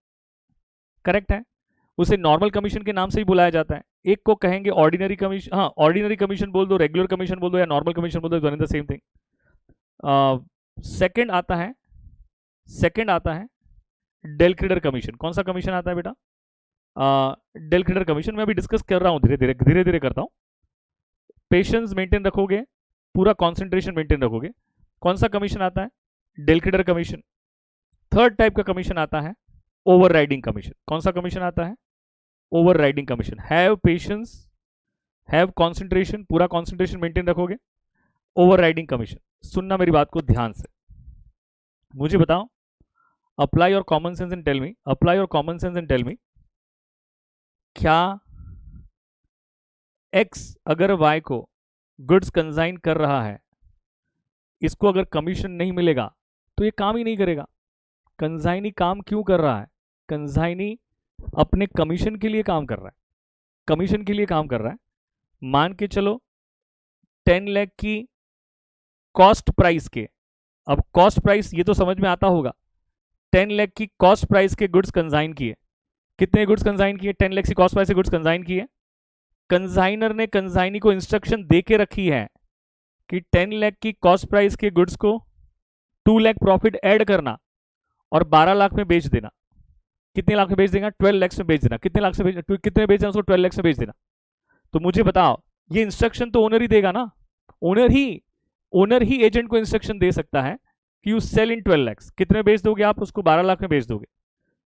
Speaker 1: करेक्ट है, उसे नॉर्मल कमीशन के नाम से भी बुलाया जाता है. एक को कहेंगे ऑर्डिनरी कमीशन. हाँ, ऑर्डिनरी कमीशन बोल दो, रेगुलर कमीशन बोल दो, या नॉर्मल कमीशन बोल दो, द सेम थिंग. सेकंड आता है डेलक्रिडर कमीशन. कौन सा कमीशन आता है बेटा? डेलक्रिडर कमीशन. मैं अभी डिस्कस कर रहा हूं, धीरे धीरे करता हूं. पेशेंस मेंटेन रखोगे, पूरा कॉन्सेंट्रेशन मेंटेन रखोगे. कौन सा कमीशन आता है? Del credere commission. थर्ड टाइप का कमीशन आता है ओवरराइडिंग कमीशन. कौन सा कमीशन आता है? Overriding commission. Have patience, have concentration, पूरा कॉन्सेंट्रेशन मेंटेन रखोगे. Overriding commission. सुनना मेरी बात को ध्यान से, मुझे बताओ. Apply your common sense and tell me, apply your common sense and tell me, क्या एक्स अगर वाई को गुड्स कंसाइन कर रहा है, इसको अगर कमीशन नहीं मिलेगा तो ये काम ही नहीं करेगा. कंसाइनी काम क्यों कर रहा है? कंसाइनी अपने कमीशन के लिए काम कर रहा है, कमीशन के लिए काम कर रहा है. मान के चलो 10 लाख की कॉस्ट प्राइस के, अब कॉस्ट प्राइस ये तो समझ में आता होगा, 10 लाख की कॉस्ट प्राइस के गुड्स कंसाइन किए. कितने गुड्स कंसाइन किए? 10 लाख की कॉस्ट प्राइस के गुड्स कंसाइन किए. कंसाइनर ने कंसाइनी को इंस्ट्रक्शन दे के रखी है कि 10 लाख की कॉस्ट प्राइस के गुड्स को 2 लाख प्रॉफिट ऐड करना और 12 लाख में बेच देना. कितने लाख में बेच देगा? 12 लाख में बेच देना. कितने लाख से बेच, कितने बेच देना उसको? 12 लाख में बेच देना. तो मुझे बताओ, ये इंस्ट्रक्शन तो ओनर ही देगा ना. ओनर ही एजेंट को इंस्ट्रक्शन दे सकता है कि यू सेल इन 12 लाख. कितने बेच दोगे आप उसको? 12 लाख में बेच दोगे.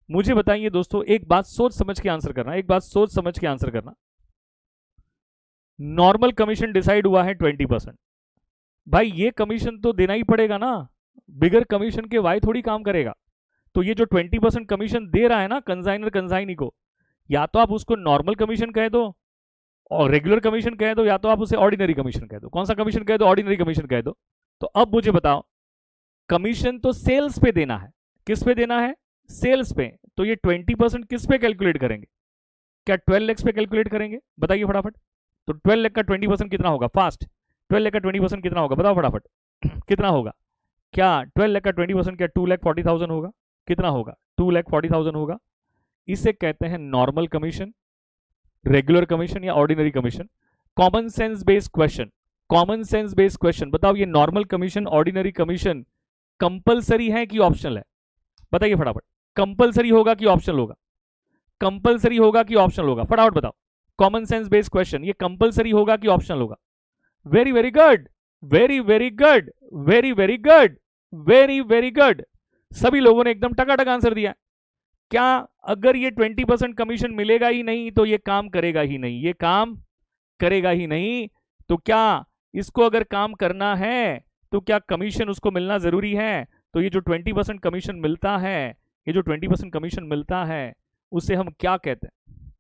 Speaker 1: मुझे बताइए दोस्तों, एक बात सोच समझ के आंसर करना, एक बात सोच समझ के आंसर करना. नॉर्मल कमीशन डिसाइड हुआ है 20%. भाई ये कमीशन तो देना ही पड़ेगा ना, बिगर कमीशन के वाई थोड़ी काम करेगा. तो ये जो 20% कमीशन दे रहा है ना कंसाइनर कंसाइनी को, या तो आप उसको नॉर्मल कमीशन कह दो और रेगुलर कमीशन कह दो, या तो आप उसे ऑर्डिनरी कमीशन कह दो. कौन सा कमीशन कह दो? ऑर्डिनरी कमीशन कह दो. तो अब मुझे बताओ, कमीशन तो सेल्स पे देना है. किस पे देना है? सेल्स पे. तो ये 20% किस पे कैलकुलेट करेंगे? क्या 12 लाख पे कैलकुलेट करेंगे? बताइए फटाफट. तो 12 लाख का 20% कितना होगा? फास्ट. 12 लाख का 20% कितना होगा? बताओ फटाफट. कितना होगा? क्या 12 लाख का 20% क्या 2,40,000 होगा? कितना होगा? 2,40,000 होगा. इसे कहते हैं नॉर्मल कमीशन, रेगुलर कमीशन या ordinary commission. Common sense based question, common sense based question. बताओ ये normal commission, ordinary commission compulsory है कि ऑप्शनल है? बताइए फटाफट. कंपलसरी होगा कि ऑप्शनल होगा? कंपलसरी होगा कि ऑप्शनल होगा? फटाफट बताओ. कॉमन सेंस बेस्ड क्वेश्चन, ये कंपलसरी होगा कि ऑप्शनल होगा? Very very good, very very good, very very good, very very good. सभी लोगों ने एकदम टकाटक आंसर दिया. क्या अगर ये 20% कमीशन मिलेगा ही नहीं तो ये काम करेगा ही नहीं? ये काम करेगा ही नहीं. तो क्या इसको अगर काम करना है तो क्या कमीशन उसको मिलना जरूरी है? तो ये जो 20% कमीशन मिलता है, ये जो 20% कमीशन मिलता है, उसे हम क्या कहते हैं?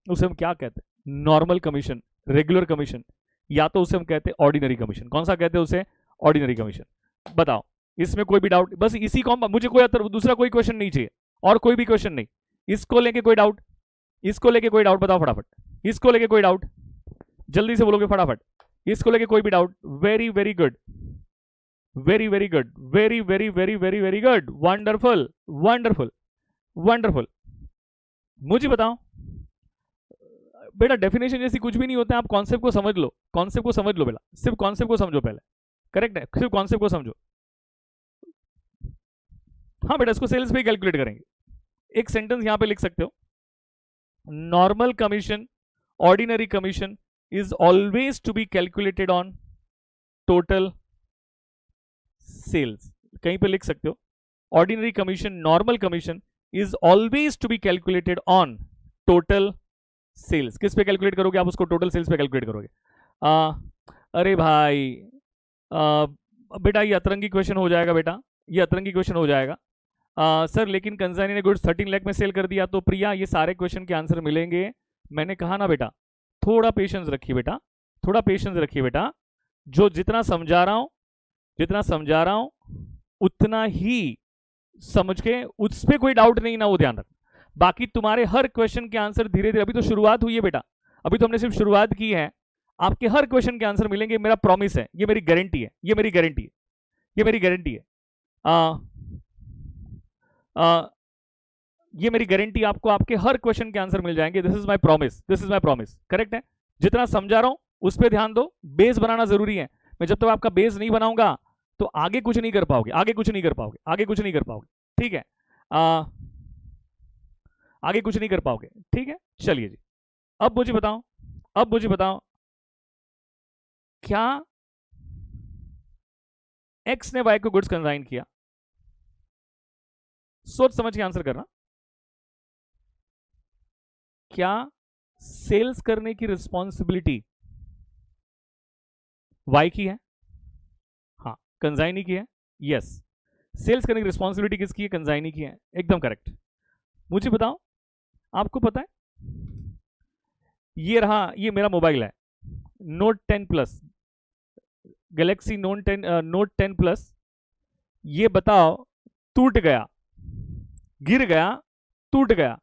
Speaker 1: उसे हम क्या कहते हैं? नॉर्मल कमीशन, रेगुलर कमीशन, या तो उसे हम कहते हैं ऑर्डिनरी कमीशन. कौन सा कहते हैं उसे? Ordinary commission. बताओ, इसमें कोई भी डाउट? बस इसी को, मुझे कोई दूसरा कोई क्वेश्चन नहीं चाहिए, और कोई भी क्वेश्चन नहीं. इसको लेके कोई डाउट? इसको लेके कोई डाउट? बताओ फटाफट. इसको लेके कोई डाउट? जल्दी से बोलोगे फटाफट. इसको लेके कोई भी doubt? Very very good, very very good, very very very very very good. Wonderful wonderful wonderful. मुझे बताओ बेटा, डेफिनेशन जैसी कुछ भी नहीं होता है. आप कॉन्सेप्ट को समझ लो, कॉन्सेप्ट को समझ लो बेटा. सिर्फ कॉन्सेप्ट को समझो पहले. करेक्ट है, सिर्फ कॉन्सेप्ट को समझो. हाँ बेटा, इसको सेल्स पे कैलकुलेट करेंगे. एक सेंटेंस यहां पे लिख सकते हो. Normal commission, ordinary commission is always to be calculated on total sales. कहीं पे लिख सकते हो, ordinary commission, normal commission is always to be calculated on total sales. किस पे कैलकुलेट करोगे आप उसको? टोटल सेल्स पे कैलकुलेट करोगे. अरे भाई बेटा ये अतरंगी क्वेश्चन हो जाएगा बेटा, ये अतरंगी क्वेश्चन हो जाएगा. सर लेकिन कंसाइनी ने गुड्स 13 लाख में सेल कर दिया. तो प्रिया, ये सारे क्वेश्चन के आंसर मिलेंगे मैंने कहा ना बेटा, थोड़ा पेशेंस रखिए बेटा, थोड़ा पेशेंस रखिए बेटा। जो जितना समझा रहा हूं, जितना समझा रहा हूं उतना ही समझ के, उस पर कोई डाउट नहीं ना, वो ध्यान रखना। बाकी तुम्हारे हर क्वेश्चन के आंसर धीरे धीरे, अभी तो शुरुआत हुई है बेटा, अभी तो हमने सिर्फ शुरुआत की है। आपके हर क्वेश्चन के आंसर मिलेंगे, मेरा प्रॉमिस है, ये मेरी गारंटी है, ये मेरी गारंटी है, ये मेरी गारंटी है। ये मेरी गारंटी, आपको आपके हर क्वेश्चन के आंसर मिल जाएंगे। This is my promise, this is my promise. Correct है? जितना समझा रहा हूं उस पर ध्यान दो, बेस बनाना जरूरी है। मैं जब तक आपका बेस नहीं बनाऊंगा तो आगे कुछ नहीं कर पाओगे, आगे कुछ नहीं कर पाओगे, आगे कुछ नहीं कर पाओगे। ठीक है? आगे कुछ नहीं कर पाओगे। ठीक है, चलिए जी। अब मुझे बताओ, अब मुझे बताओ, क्या एक्स ने वाई को गुड्स कंसाइन किया? सोच समझ के आंसर करना। क्या सेल्स करने की रिस्पॉन्सिबिलिटी वाई की है? हाँ, कंसाइनी की है। यस, सेल्स करने की रिस्पॉन्सिबिलिटी किसकी है? कंसाइनी की है, एकदम करेक्ट। मुझे बताओ, आपको पता है, ये रहा, ये मेरा मोबाइल है, note 10 plus, Galaxy note 10 plus. ये बताओ, टूट गया, गिर गया, टूट गया,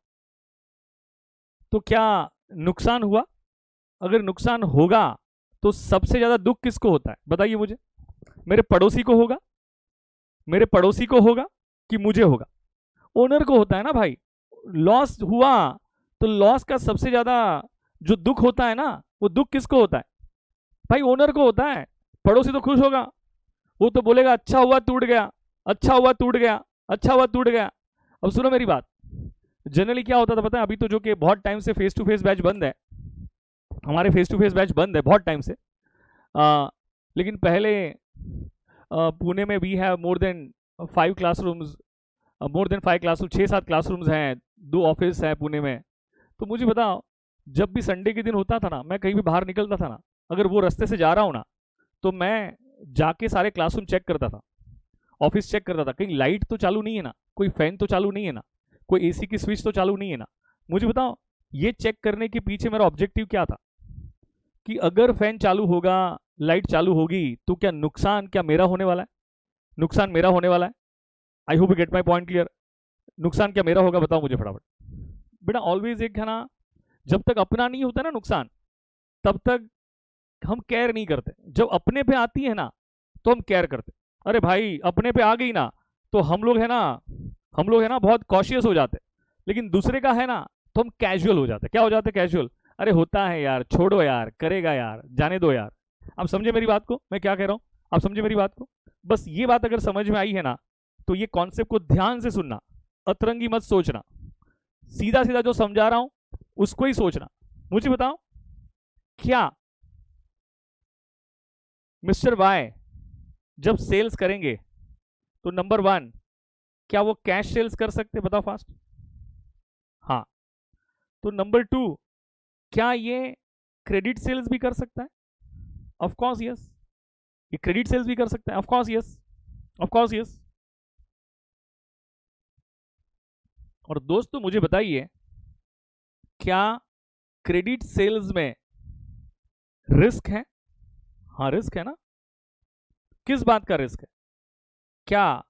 Speaker 1: तो क्या नुकसान हुआ? अगर नुकसान होगा तो सबसे ज्यादा दुख किसको होता है? बताइए मुझे। मेरे पड़ोसी को होगा, मेरे पड़ोसी को होगा, कि मुझे होगा? ओनर को होता है ना भाई। लॉस हुआ तो लॉस का सबसे ज्यादा जो दुख होता है ना, वो दुख किसको होता है? भाई ओनर को होता है। पड़ोसी तो खुश होगा, वो तो बोलेगा अच्छा हुआ टूट गया, अच्छा हुआ टूट गया, अच्छा हुआ टूट गया। अब सुनो मेरी बात, जनरली क्या होता था पता है? अभी तो जो कि बहुत टाइम से फेस टू फेस बैच बंद है, हमारे फेस टू फेस बैच बंद है बहुत टाइम से, लेकिन पहले पुणे में we have more than 5 classrooms, more than 5 classroom, 6-7 classrooms हैं, 2 ऑफिस हैं पुणे में। तो मुझे बताओ, जब भी संडे के दिन होता था ना, मैं कहीं भी बाहर निकलता था ना, अगर वो रास्ते से जा रहा हूँ ना, तो मैं जाके सारे क्लासरूम चेक करता था, ऑफिस चेक करता था, कहीं लाइट तो चालू नहीं है ना, कोई फैन तो चालू नहीं है ना, कोई एसी की स्विच तो चालू नहीं है ना। मुझे बताओ, ये चेक करने के पीछे मेरा ऑब्जेक्टिव क्या था? कि अगर फैन चालू होगा, लाइट चालू होगी, तो क्या नुकसान क्या मेरा होने वाला है? नुकसान मेरा होने वाला है। आई hope you get my point clear. नुकसान क्या मेरा होगा? बताओ मुझे फटाफट। बेटा ऑलवेज एक है ना, जब तक अपना नहीं होता ना नुकसान, तब तक हम केयर नहीं करते। जब अपने पे आती है ना, तो हम केयर करते। अरे भाई अपने पे आ गई ना, तो हम लोग है ना, हम लोग है ना बहुत कॉशियस हो जाते। लेकिन दूसरे का है ना, तो हम कैजुअल हो जाते। क्या हो जाते? कैजुअल। अरे होता है यार, छोड़ो यार, करेगा यार, जाने दो यार। आप समझे मेरी बात को, मैं क्या कह रहा हूं? आप समझे मेरी बात को? बस ये बात अगर समझ में आई है ना, तो ये कॉन्सेप्ट को ध्यान से सुनना, अतरंगी मत सोचना, सीधा सीधा जो समझा रहा हूं उसको ही सोचना। मुझे बताओ, क्या मिस्टर वाई जब सेल्स करेंगे तो नंबर 1, क्या वो कैश सेल्स कर सकते? बताओ फास्ट। हाँ। तो नंबर 2, क्या ये क्रेडिट सेल्स भी कर सकता है? Of course yes. ये क्रेडिट सेल्स भी कर सकता है? Of course yes, of course yes. और दोस्तों मुझे बताइए, क्या क्रेडिट सेल्स में रिस्क है? हाँ रिस्क है ना। किस बात का रिस्क है? क्या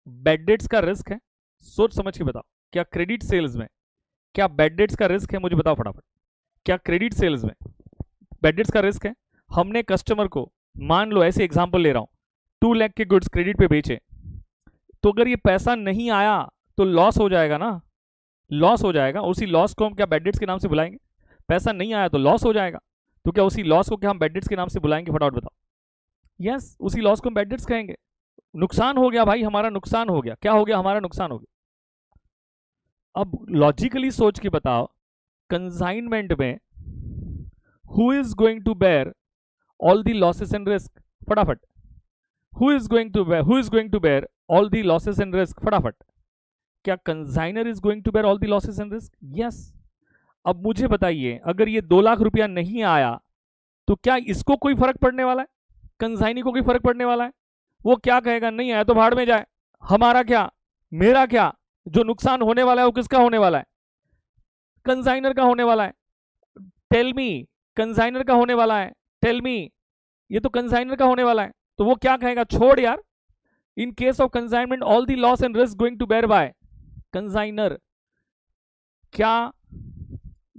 Speaker 1: बैड डेट्स का रिस्क है? सोच समझ के बताओ। क्या क्रेडिट सेल्स में क्या बैड डेट्स का रिस्क है? मुझे बताओ फटाफट। क्या क्रेडिट सेल्स में बैड डेट्स का रिस्क है? हमने कस्टमर को, मान लो ऐसे एग्जांपल ले रहा हूं, 2 लाख के गुड्स क्रेडिट पे बेचे, तो अगर ये पैसा नहीं आया तो लॉस हो जाएगा ना, लॉस हो जाएगा। उसी लॉस को हम क्या बैड डेट्स के नाम से बुलाएंगे? पैसा नहीं आया तो लॉस हो जाएगा, तो क्या उसी लॉस को क्या हम बैड डेट्स के नाम से बुलाएंगे? फटाफट बताओ। यस, उसी लॉस को हम बैड डेट्स कहेंगे। नुकसान हो गया भाई, हमारा नुकसान हो गया। क्या हो गया? हमारा नुकसान हो गया। अब लॉजिकली सोच के बताओ, कंसाइनमेंट में who is going to bear all the losses and risk? फटाफट। Who is going to bear all the losses and risk? फटाफट। क्या consigner is going to bear all the losses and risk? Yes. अब मुझे बताइए, अगर ये 2 लाख रुपया नहीं आया तो क्या इसको कोई फर्क पड़ने वाला है? कंसाइनी को कोई फर्क पड़ने वाला है? वो क्या कहेगा? नहीं आया तो भाड़ में जाए, हमारा क्या, मेरा क्या। जो नुकसान होने वाला है वो किसका होने वाला है? कंसाइनर का होने वाला है। टेल मी कंसाइनर का होने वाला है, टेल मी ये तो कंसाइनर का होने वाला है, तो वो क्या कहेगा, छोड़ यार, in case of consignment all the loss and risk going to bear by consignor. क्या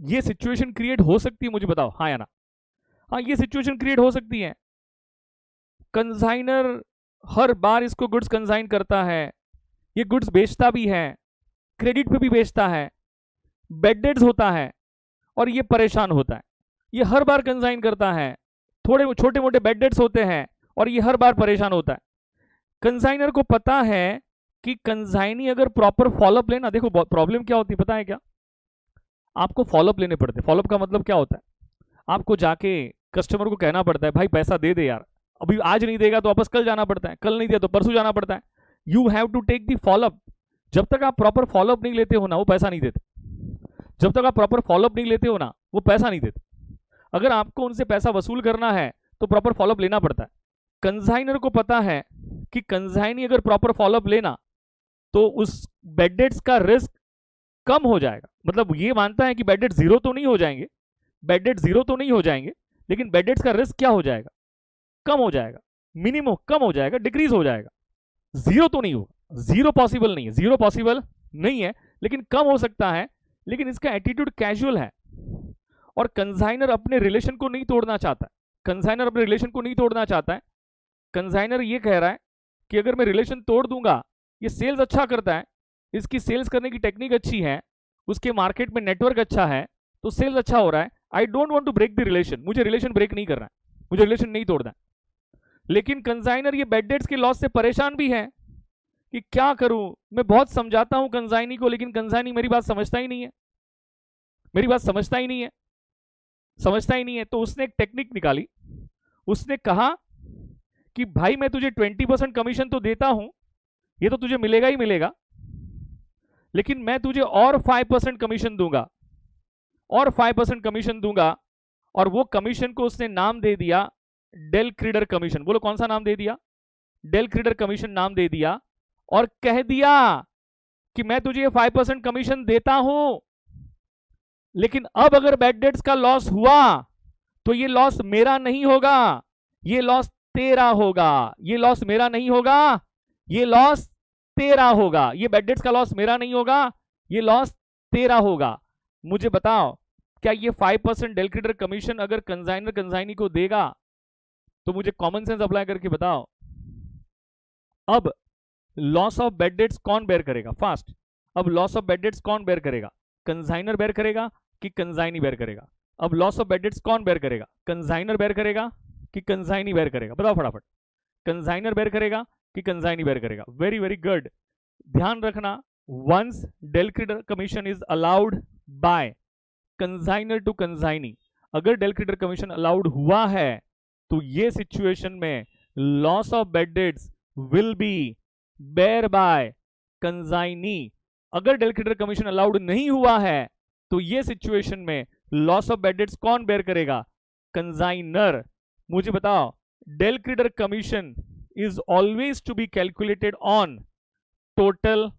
Speaker 1: ये सिचुएशन क्रिएट हो सकती है, मुझे बताओ, हाँ या ना? हाँ, ये सिचुएशन क्रिएट हो सकती है। कंसाइनर हर बार इसको गुड्स कंसाइन करता है, ये गुड्स बेचता भी है, क्रेडिट पे भी बेचता है, बेड डेट्स होता है, और ये परेशान होता है। ये हर बार कंसाइन करता है, थोड़े छोटे मोटे बेड डेट्स होते हैं, और ये हर बार परेशान होता है। कंसाइनर को पता है कि कंसाइनी अगर प्रॉपर फॉलोअप लेना, देखो प्रॉब्लम क्या होती है पता है क्या, आपको फॉलोअप लेने पड़ते हैं। फॉलोअप का मतलब क्या होता है, आपको जाके कस्टमर को कहना पड़ता है भाई पैसा दे दे यार, अभी आज नहीं देगा तो वापस कल जाना पड़ता है, कल नहीं दिया तो परसों जाना पड़ता है। You have to take the follow up. जब तक आप प्रॉपर फॉलोअप नहीं लेते हो ना, वो पैसा नहीं देते। जब तक आप प्रॉपर फॉलोअप नहीं लेते हो ना, वो पैसा नहीं देते। अगर आपको उनसे पैसा वसूल करना है तो प्रॉपर फॉलोअप लेना पड़ता है। कंसाइनर को पता है कि कंसाइनी अगर प्रॉपर फॉलोअप लेना तो उस बेड डेट्स का रिस्क कम हो जाएगा। मतलब ये मानता है कि बेड डेट जीरो तो नहीं हो जाएंगे, बेड डेट जीरो तो नहीं हो जाएंगे, लेकिन बेड डेट्स का रिस्क क्या हो जाएगा, कम हो जाएगा, मिनिमम कम हो जाएगा, डिक्रीज हो जाएगा। जीरो तो नहीं होगा, जीरो पॉसिबल नहीं है, जीरो पॉसिबल नहीं है, लेकिन कम हो सकता है। लेकिन इसका एटीट्यूड कैजुअल है, और कंसाइनर अपने रिलेशन को नहीं तोड़ना चाहता है। कंसाइनर अपने रिलेशन को नहीं तोड़ना चाहता है। कंसाइनर ये कह रहा है कि अगर मैं रिलेशन तोड़ दूंगा, ये सेल्स अच्छा करता है, इसकी सेल्स करने की टेक्निक अच्छी है, उसके मार्केट में नेटवर्क अच्छा है, तो सेल्स अच्छा हो रहा है, I don't want to break the relation, मुझे रिलेशन ब्रेक नहीं करना है, मुझे रिलेशन नहीं तोड़ना है। लेकिन कंसाइनर ये बेड डेट्स के लॉस से परेशान भी है कि क्या करूं, मैं बहुत समझाता हूं कंसाइनी को, लेकिन कंसाइनी मेरी बात समझता ही नहीं है, मेरी बात समझता ही नहीं है, समझता ही नहीं है। तो उसने एक टेक्निक निकाली, उसने कहा कि भाई मैं तुझे 20% कमीशन तो देता हूं, ये तो तुझे मिलेगा ही मिलेगा, लेकिन मैं तुझे और 5% कमीशन दूंगा, और 5% कमीशन दूंगा। और वो कमीशन को उसने नाम दे दिया डेल क्रीडर कमीशन। बोलो कौन सा नाम दे दिया, डेल क्रीडर कमीशन नाम दे दिया, और कह दिया कि मैं तुझे 5% कमीशन देता हूं, लेकिन अब अगर बेड डेट्स का लॉस हुआ तो ये लॉस मेरा नहीं होगा, ये लॉस तेरा होगा, ये लॉस मेरा नहीं होगा, ये लॉस तेरा होगा, ये बेड डेट्स का लॉस मेरा नहीं होगा, ये लॉस तेरा होगा। मुझे बताओ, क्या ये 5% डेल क्रीडर कमीशन अगर कंसाइनर कंसाइनी को देगा, तो मुझे कॉमन सेंस अप्लाई करके बताओ, अब लॉस ऑफ बेड डेट्स कौन बेयर करेगा फास्ट? अब लॉस ऑफ बेड डेट्स कौन बेयर करेगा, कंसाइनर बेयर करेगा कि कंसाइनी बेयर करेगा? अब लॉस ऑफ बेड डेट्स कौन बेयर करेगा, कंसाइनर बेयर करेगा कि कंसाइनी बेयर करेगा? बताओ फटाफट, कंसाइनर बेयर करेगा कि कंसाइनी बेयर करेगा? Very very good. ध्यान रखना, once del credere commission is allowed by consignor to consignee, अगर डेल क्रीडर कमीशन अलाउड हुआ है तो ये सिचुएशन में loss of bad debts will be bear by consignee. अगर डेल क्रीडर कमीशन अलाउड नहीं हुआ है तो ये सिचुएशन में लॉस ऑफ बेड डेट्स कौन बेयर करेगा, कंसाइनर। मुझे बताओ, del credere commission is always to be calculated on total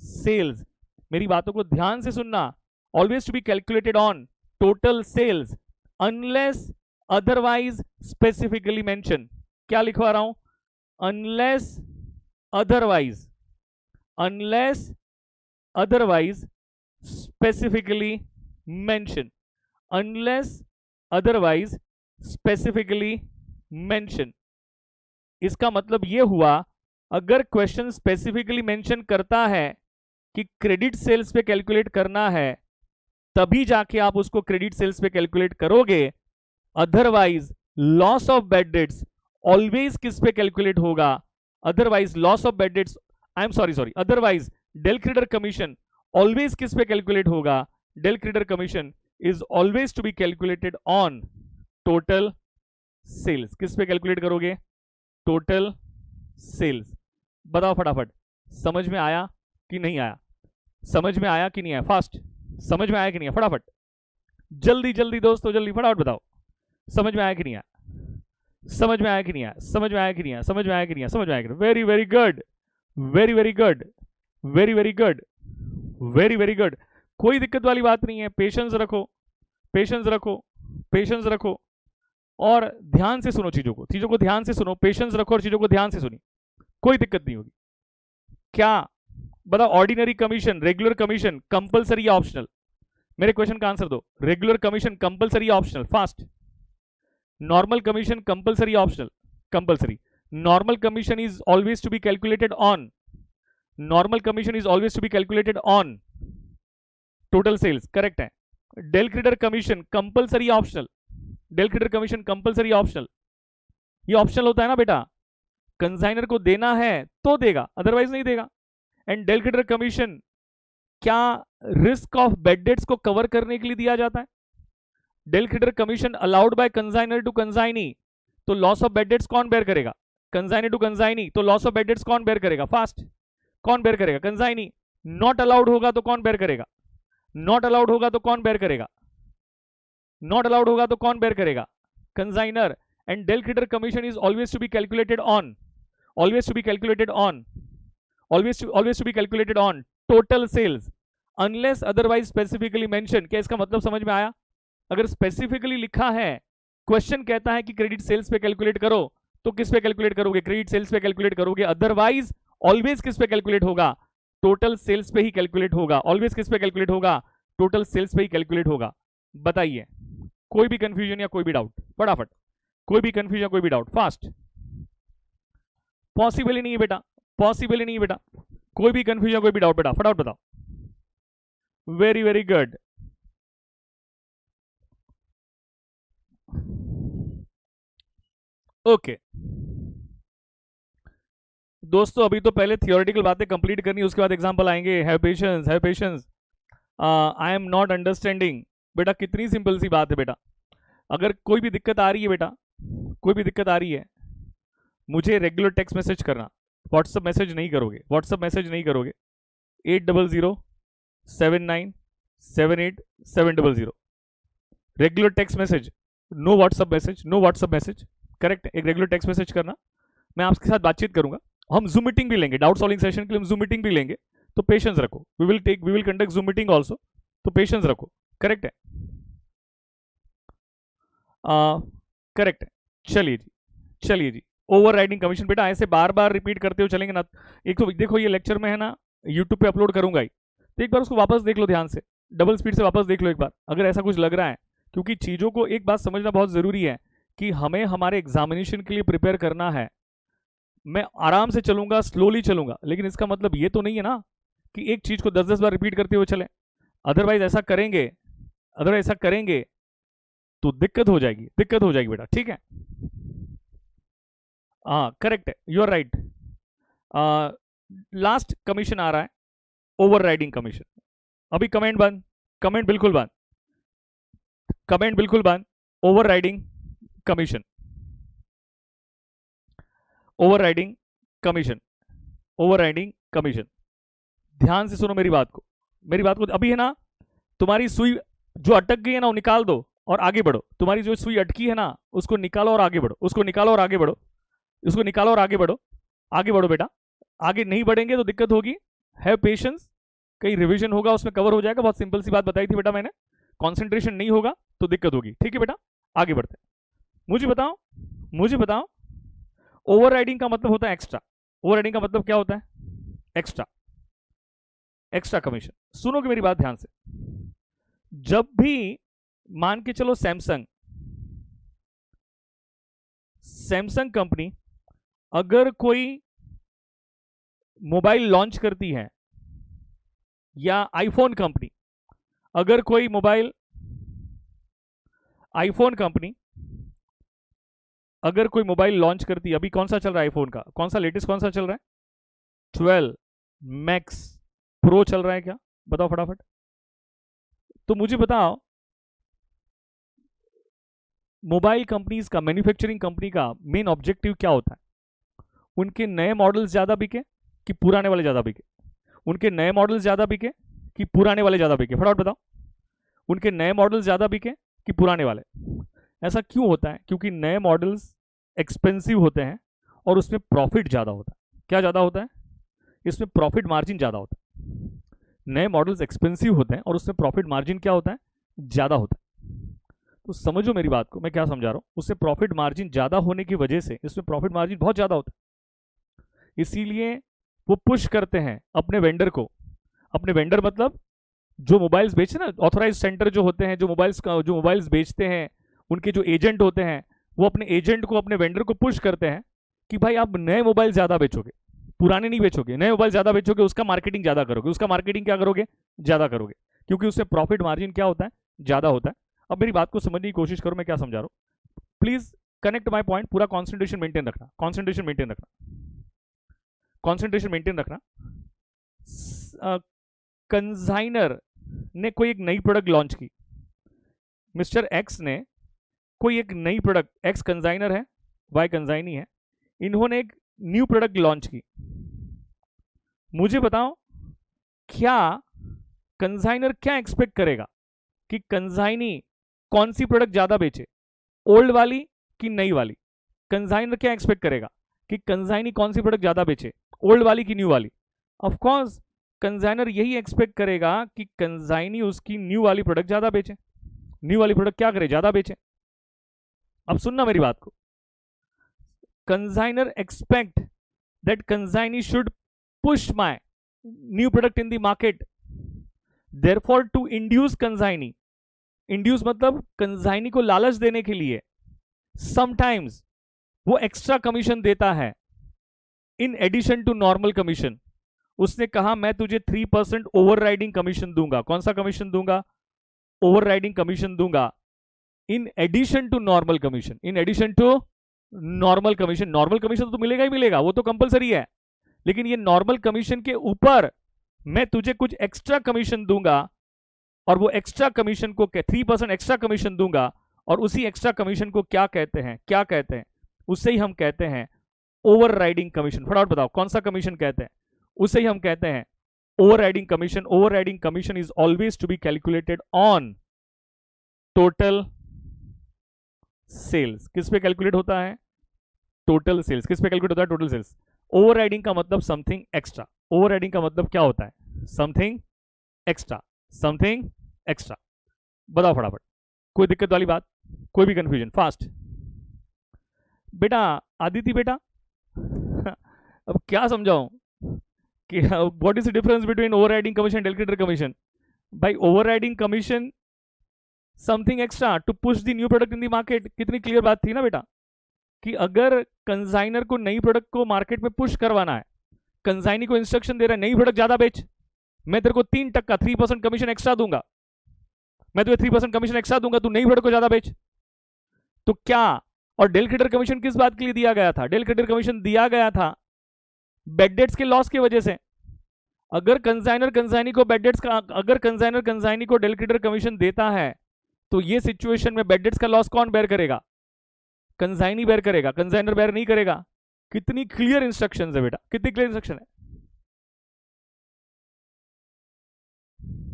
Speaker 1: sales. मेरी बातों को ध्यान से सुनना, always to be calculated on total sales unless otherwise specifically mention. क्या लिखवा रहा हूं, unless otherwise, unless otherwise specifically mention, unless otherwise specifically mention. इसका मतलब यह हुआ, अगर क्वेश्चन स्पेसिफिकली मेंशन करता है कि क्रेडिट सेल्स पे कैलकुलेट करना है, तभी जाके आप उसको क्रेडिट सेल्स पे कैलकुलेट करोगे। Otherwise loss of bad debts always किस पे कैलकुलेट होगा, otherwise loss of bad debts, I am sorry, otherwise del credere commission always किस पे कैलकुलेट होगा, del credere commission is always to be calculated on total sales. किस पे कैलकुलेट करोगे, टोटल सेल्स। बताओ फटाफट, समझ में आया कि नहीं आया, समझ में आया कि नहीं आया, फास्ट समझ में आया कि नहीं आया, फटाफट जल्दी जल्दी दोस्तों, जल्दी फटाफट बताओ, समझ में आया कि नहीं आया, समझ में आया कि नहीं आया, समझ में आया कि नहीं आया, समझ में आया कि नहीं आया, समझ में आया कि नहीं? Very very good, very very good, very very good, very very good. कोई दिक्कत वाली बात नहीं है, पेशेंस रखो, पेशेंस रखो, पेशेंस रखो और ध्यान से सुनो चीजों को ध्यान से सुनो, पेशेंस रखो और चीजों को ध्यान से सुनी, कोई दिक्कत नहीं होगी। क्या बताओ, ordinary commission, regular commission, compulsory या ऑप्शनल? मेरे क्वेश्चन का आंसर दो। रेगुलर कमीशन कंपलसरी या optional? Fast. Normal commission compulsory या optional? Compulsory. Normal commission is always to be calculated on, normal commission is always to be calculated on total sales, correct है। डेल क्रेडिटर कमीशन कंपलसरी या optional? Del creditor commission compulsory या ऑप्शनल? ये ऑप्शनल होता है ना बेटा, कंसाइनर को देना है तो देगा, अदरवाइज नहीं देगा। एंड डेल क्रेडिटर कमीशन क्या रिस्क ऑफ बेड डेट्स को कवर करने के लिए दिया जाता है? Del creditor commission allowed by consignor to consignee, तो लॉस ऑफ बेड डेट्स कौन बेयर करेगा? कंसाइनी टू कंसाइनी, तो लॉस ऑफ बेड डेट्स कौन बेयर करेगा? फास्ट। कौन बेयर करेगा? कंसाइनी। नॉट अलाउड होगा तो कौन बेयर करेगा? नॉट अलाउड होगा तो कौन बेयर करेगा? नॉट अलाउड होगा तो कौन बेयर करेगा? Consignor. And del creditor commission is always to be calculated on, always to be calculated on, always to be calculated on total sales unless otherwise specifically mention. क्या इसका मतलब समझ में आया? अगर स्पेसिफिकली लिखा है, क्वेश्चन कहता है कि क्रेडिट सेल्स पे कैलकुलेट करो, तो किस पे कैलकुलेट करोगे? क्रेडिट सेल्स पे कैलकुलेट करोगे। अदरवाइज ऑलवेज किस पे कैलकुलेट होगा? टोटल सेल्स पे ही कैलकुलेट होगा। ऑलवेज किस पे कैलकुलेट होगा? टोटल सेल्स पे ही कैलकुलेट होगा। बताइए, कोई भी कंफ्यूजन या कोई भी डाउट? फटाफट, कोई भी कंफ्यूजन, कोई भी डाउट, फास्ट। पॉसिबल ही नहीं है बेटा, पॉसिबल ही नहीं है बेटा, कोई भी कंफ्यूजन, कोई भी डाउट बेटा, फटाफट बताओ। Very very good. ओके दोस्तों, अभी तो पहले थियोरेटिकल बातें कंप्लीट करनी, उसके बाद एग्जांपल आएंगे। Have patience, have patience. I am not understanding. बेटा कितनी सिंपल सी बात है बेटा। अगर कोई भी दिक्कत आ रही है बेटा, कोई भी दिक्कत आ रही है, मुझे रेगुलर टेक्स्ट मैसेज करना, व्हाट्सअप मैसेज नहीं करोगे, व्हाट्सअप मैसेज नहीं करोगे। 8007978780 regular text message, no WhatsApp message, no WhatsApp message, correct. एक रेगुलर टेक्स्ट मैसेज करना, मैं आपके साथ बातचीत करूंगा। हम जूम मीटिंग भी लेंगे, डाउट सॉल्विंग सेशन के लिए हम जूम मीटिंग भी लेंगे, तो पेशेंस रखो। We will conduct Zoom meeting also, तो पेशेंस रखो, करेक्ट है। करेक्ट है। चलिए जी, चलिए जी। ओवर राइडिंग कमीशन बेटा ऐसे बार बार रिपीट करते हुए चलेंगे ना। एक तो देखो ये लेक्चर में है ना, यूट्यूब पे अपलोड करूंगा ही, तो एक बार उसको वापस देख लो ध्यान से, डबल स्पीड से वापस देख लो एक बार, अगर ऐसा कुछ लग रहा है। क्योंकि चीज़ों को एक बात समझना बहुत ज़रूरी है कि हमें हमारे एग्जामिनेशन के लिए प्रिपेयर करना है। मैं आराम से चलूंगा, स्लोली चलूंगा, लेकिन इसका मतलब ये तो नहीं है ना कि एक चीज़ को 10-10 बार रिपीट करते हुए चले। अदरवाइज ऐसा करेंगे, अदरवाइज ऐसा करेंगे तो दिक्कत हो जाएगी, दिक्कत हो जाएगी बेटा, ठीक है। हाँ करेक्ट है, you are right. Last commission आ रहा है, ओवर राइडिंग कमीशन। अभी कमेंट बंद, कमेंट बिल्कुल बंद, कमेंट बिल्कुल बंद। Overriding commission, overriding commission, overriding commission. ध्यान से सुनो मेरी बात को, मेरी बात को। अभी है ना, तुम्हारी सुई जो अटक गई है ना, वो निकाल दो और आगे बढ़ो। तुम्हारी जो सुई अटकी है ना, उसको निकालो और आगे बढ़ो, उसको निकालो और आगे बढ़ो, उसको निकालो और आगे बढ़ो, आगे बढ़ो बेटा। आगे नहीं बढ़ेंगे तो दिक्कत होगी। हैव पेशेंस, कहीं रिवीजन होगा उसमें कवर हो जाएगा। बहुत सिंपल सी बात बताई थी बेटा मैंने, कॉन्सेंट्रेशन नहीं होगा तो दिक्कत होगी, ठीक है बेटा। आगे बढ़ते, मुझे बताओ, मुझे बताओ, ओवर राइडिंग का मतलब होता है एक्स्ट्रा। ओवर राइडिंग का मतलब क्या होता है? Extra, extra commission. सुनोगे मेरी बात ध्यान से। जब भी मान के चलो सैमसंग कंपनी अगर कोई मोबाइल लॉन्च करती है, या आईफोन कंपनी अगर कोई मोबाइल, आईफोन कंपनी अगर कोई मोबाइल लॉन्च करती है, अभी कौन सा चल रहा है आईफोन का, कौन सा लेटेस्ट कौन सा चल रहा है? 12 मैक्स प्रो चल रहा है क्या? बताओ फटाफट। तो मुझे बताओ, मोबाइल कंपनीज का, मैन्युफैक्चरिंग कंपनी का मेन ऑब्जेक्टिव क्या होता है? उनके नए मॉडल्स ज्यादा बिके कि पुराने वाले ज्यादा बिके? उनके नए मॉडल्स ज्यादा बिके कि पुराने वाले ज्यादा बिके? फटाफट बताओ। उनके नए मॉडल्स ज्यादा बिके कि पुराने वाले? ऐसा क्यों होता है? क्योंकि नए मॉडल्स एक्सपेंसिव होते हैं और उसमें प्रॉफिट ज़्यादा होता है। क्या ज़्यादा होता है? इसमें प्रॉफिट मार्जिन ज़्यादा होता है। नए मॉडल्स एक्सपेंसिव होते हैं और उसमें प्रॉफिट मार्जिन क्या होता है? ज़्यादा होता है। तो समझो मेरी बात को, मैं क्या समझा रहा हूँ। उससे प्रॉफिट मार्जिन ज़्यादा होने की वजह से इसमें प्रॉफिट मार्जिन बहुत ज़्यादा होता है, इसीलिए वो पुश करते हैं अपने वेंडर को। अपने वेंडर मतलब जो मोबाइल्स बेचते हैं ना, ऑथोराइज सेंटर जो होते हैं, जो मोबाइल्स बेचते हैं, उनके जो एजेंट होते हैं, वो अपने एजेंट को, अपने वेंडर को पुश करते हैं कि भाई आप नए मोबाइल ज़्यादा बेचोगे, पुराने नहीं बेचोगे, नए मोबाइल ज़्यादा बेचोगे, उसका मार्केटिंग ज़्यादा करोगे, उसका मार्केटिंग क्या करोगे, ज़्यादा करोगे, क्योंकि उससे प्रॉफिट मार्जिन क्या होता है, ज़्यादा होता है। अब मेरी बात को समझने की कोशिश करो, मैं क्या समझा रहा हूँ। प्लीज़ कनेक्ट माई पॉइंट, पूरा कॉन्सेंट्रेशन मेंटेन रखना, कॉन्सेंट्रेशन मेंटेन रखना, कॉन्सेंट्रेशन मेंटेन रखना। कंजाइनर ने कोई एक नई प्रोडक्ट लॉन्च की, मिस्टर एक्स ने कोई एक नई प्रोडक्ट, एक्स कंजाइनर है, वाई कंजाइनी है, इन्होंने एक न्यू प्रोडक्ट लॉन्च की। मुझे बताओ क्या कंजाइनर क्या एक्सपेक्ट करेगा कि कंजाइनी कौन सी प्रोडक्ट ज्यादा बेचे, ओल्ड वाली कि नई वाली? कंजाइनर क्या एक्सपेक्ट करेगा कि कंजाइनी कौन सी प्रोडक्ट ज्यादा बेचे, ओल्ड वाली कि न्यू वाली? ऑफ कोर्स कंजाइनर यही एक्सपेक्ट करेगा कि कंजाइनी उसकी न्यू वाली प्रोडक्ट ज्यादा बेचे, न्यू वाली प्रोडक्ट क्या करे, ज्यादा बेचे। अब सुनना मेरी बात को, consigner expect that consignee should push my new product in the market, therefore to induce consignee, induce मतलब कंजाइनी को लालच देने के लिए समटाइम्स वो एक्स्ट्रा कमीशन देता है in addition to normal commission. उसने कहा मैं तुझे 3% ओवर राइडिंग कमीशन दूंगा। कौन सा कमीशन दूंगा? ओवर राइडिंग कमीशन दूंगा in addition to normal commission, in addition to normal commission. Normal commission तो मिलेगा ही मिलेगा, वो तो कंपलसरी है, लेकिन ये नॉर्मल कमीशन के ऊपर मैं तुझे कुछ एक्स्ट्रा कमीशन दूंगा, और वो एक्स्ट्रा कमीशन को 3% एक्स्ट्रा कमीशन दूंगा, और उसी एक्स्ट्रा कमीशन को क्या कहते हैं, क्या कहते हैं? उससे ही हम कहते हैं ओवर राइडिंग कमीशन। फटाफट बताओ कौन सा कमीशन कहते हैं? उसे ही हम कहते हैं overriding commission. Overriding commission is always to be calculated on total sales. किस पे कैलकुलेट होता है? Total sales. किस पे कैलकुलेट होता है? Total sales. ओवर राइडिंग का मतलब समथिंग एक्स्ट्रा। ओवर राइडिंग का मतलब क्या होता है? Something extra, something extra. बताओ फटाफट, कोई दिक्कत वाली बात, कोई भी कंफ्यूजन? फास्ट बेटा, आदिति बेटा अब क्या समझाऊं कि what is the difference between overriding commission, del credere commission? भाई overriding commission something extra to push the new product in the market. कितनी क्लियर बात थी ना बेटा, कि अगर कंजाइनर को नई प्रोडक्ट को मार्केट में पुश करवाना है, कंजाइनी को इंस्ट्रक्शन दे रहा है नई प्रोडक्ट ज्यादा बेच, मैं तेरे को 3% 3% कमीशन एक्स्ट्रा दूंगा, मैं तुझे 3% कमीशन एक्स्ट्रा दूंगा, तू नई प्रोडक्ट को ज्यादा बेच। तो क्या, और डेलीगेटर कमीशन किस बात के लिए दिया गया था? डेलीगेटर कमीशन दिया गया था बैड डेट्स के लॉस की वजह से। अगर कंजाइनर कंजाइनी को बैड डेट्स का, अगर कंजाइनर कंजाइनी को डेलीगेटर कमीशन देता है, तो ये सिचुएशन में बैड डेट्स का लॉस कौन बेयर करेगा? कंजाइनी बेयर करेगा, कंजाइनर बेयर नहीं करेगा। कितनी क्लियर इंस्ट्रक्शंस है बेटा, कितनी क्लियर इंस्ट्रक्शन है।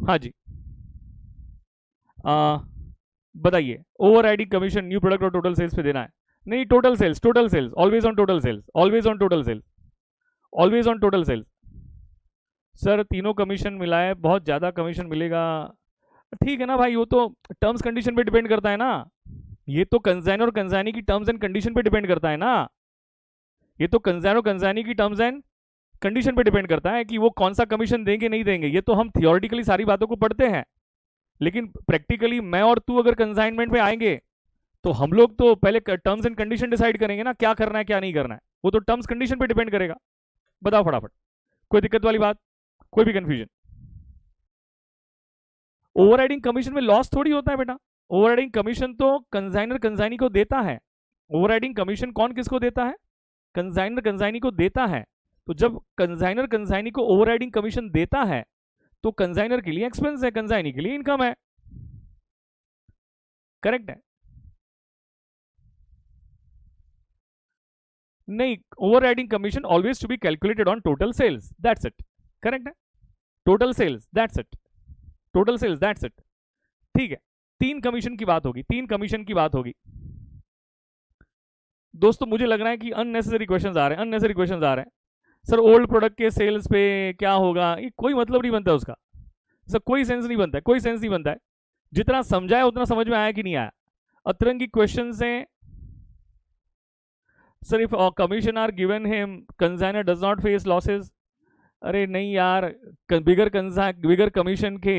Speaker 1: हाँ जी, बताइए। Overriding commission new product और टोटल सेल्स पे देना है? नहीं, total sales, total sales, always on total sales, always on total sales, always on total sales. Sir तीनों कमीशन मिलाए बहुत ज्यादा कमीशन मिलेगा। ठीक है ना भाई, वो तो टर्म्स कंडीशन पे डिपेंड करता है ना, ये तो कंजाइनर और कंजाइनी की टर्म्स एंड कंडीशन पे डिपेंड करता है ना, ये तो कंजाइनर और कंजाइनी की टर्म्स एंड कंडीशन पे डिपेंड करता है कि वो कौन सा कमीशन देंगे नहीं देंगे। ये तो हम थियोरेटिकली सारी बातों को पढ़ते हैं, लेकिन प्रैक्टिकली मैं और तू अगर कंसाइनमेंट पे आएंगे तो हम लोग तो पहले टर्म्स एंड कंडीशन डिसाइड करेंगे ना, क्या करना है क्या नहीं करना है, वो तो टर्म्स कंडीशन पे डिपेंड करेगा। बताओ फटाफट, कोई दिक्कत वाली बात, कोई भी कंफ्यूजन? ओवरराइडिंग कमीशन में लॉस थोड़ी होता है बेटा, ओवरराइडिंग कमीशन तो कंसाइनर कंसाइनी को देता है। ओवरराइडिंग कमीशन कौन किसको देता है? कंसाइनर कंसाइनी को देता है। तो जब कंसाइनर कंसाइनी को ओवरराइडिंग कमीशन देता है तो कंसाइनर के लिए एक्सपेंस है, कंसाइनी के लिए इनकम है। करेक्ट है? नहीं, overriding commission always to be calculated on total sales, that's it. Correct है? Total sales, that's it, total sales, that's it. ठीक है, 3 कमीशन की बात होगी, 3 कमीशन की बात होगी। दोस्तों मुझे लग रहा है कि अननेसेसरी क्वेश्चंस आ रहे हैं, अननेसेसरी क्वेश्चंस आ रहे हैं। सर ओल्ड प्रोडक्ट के सेल्स पे क्या होगा, ये कोई मतलब नहीं बनता उसका, सर कोई सेंस नहीं बनता है, कोई सेंस नहीं बनता है। जितना समझाया उतना समझ में आया कि नहीं आया? अतरंगी क्वेश्चन हैं sir. If commission are given him consignor does not face losses. अरे नहीं यार, बिगर कमीशन के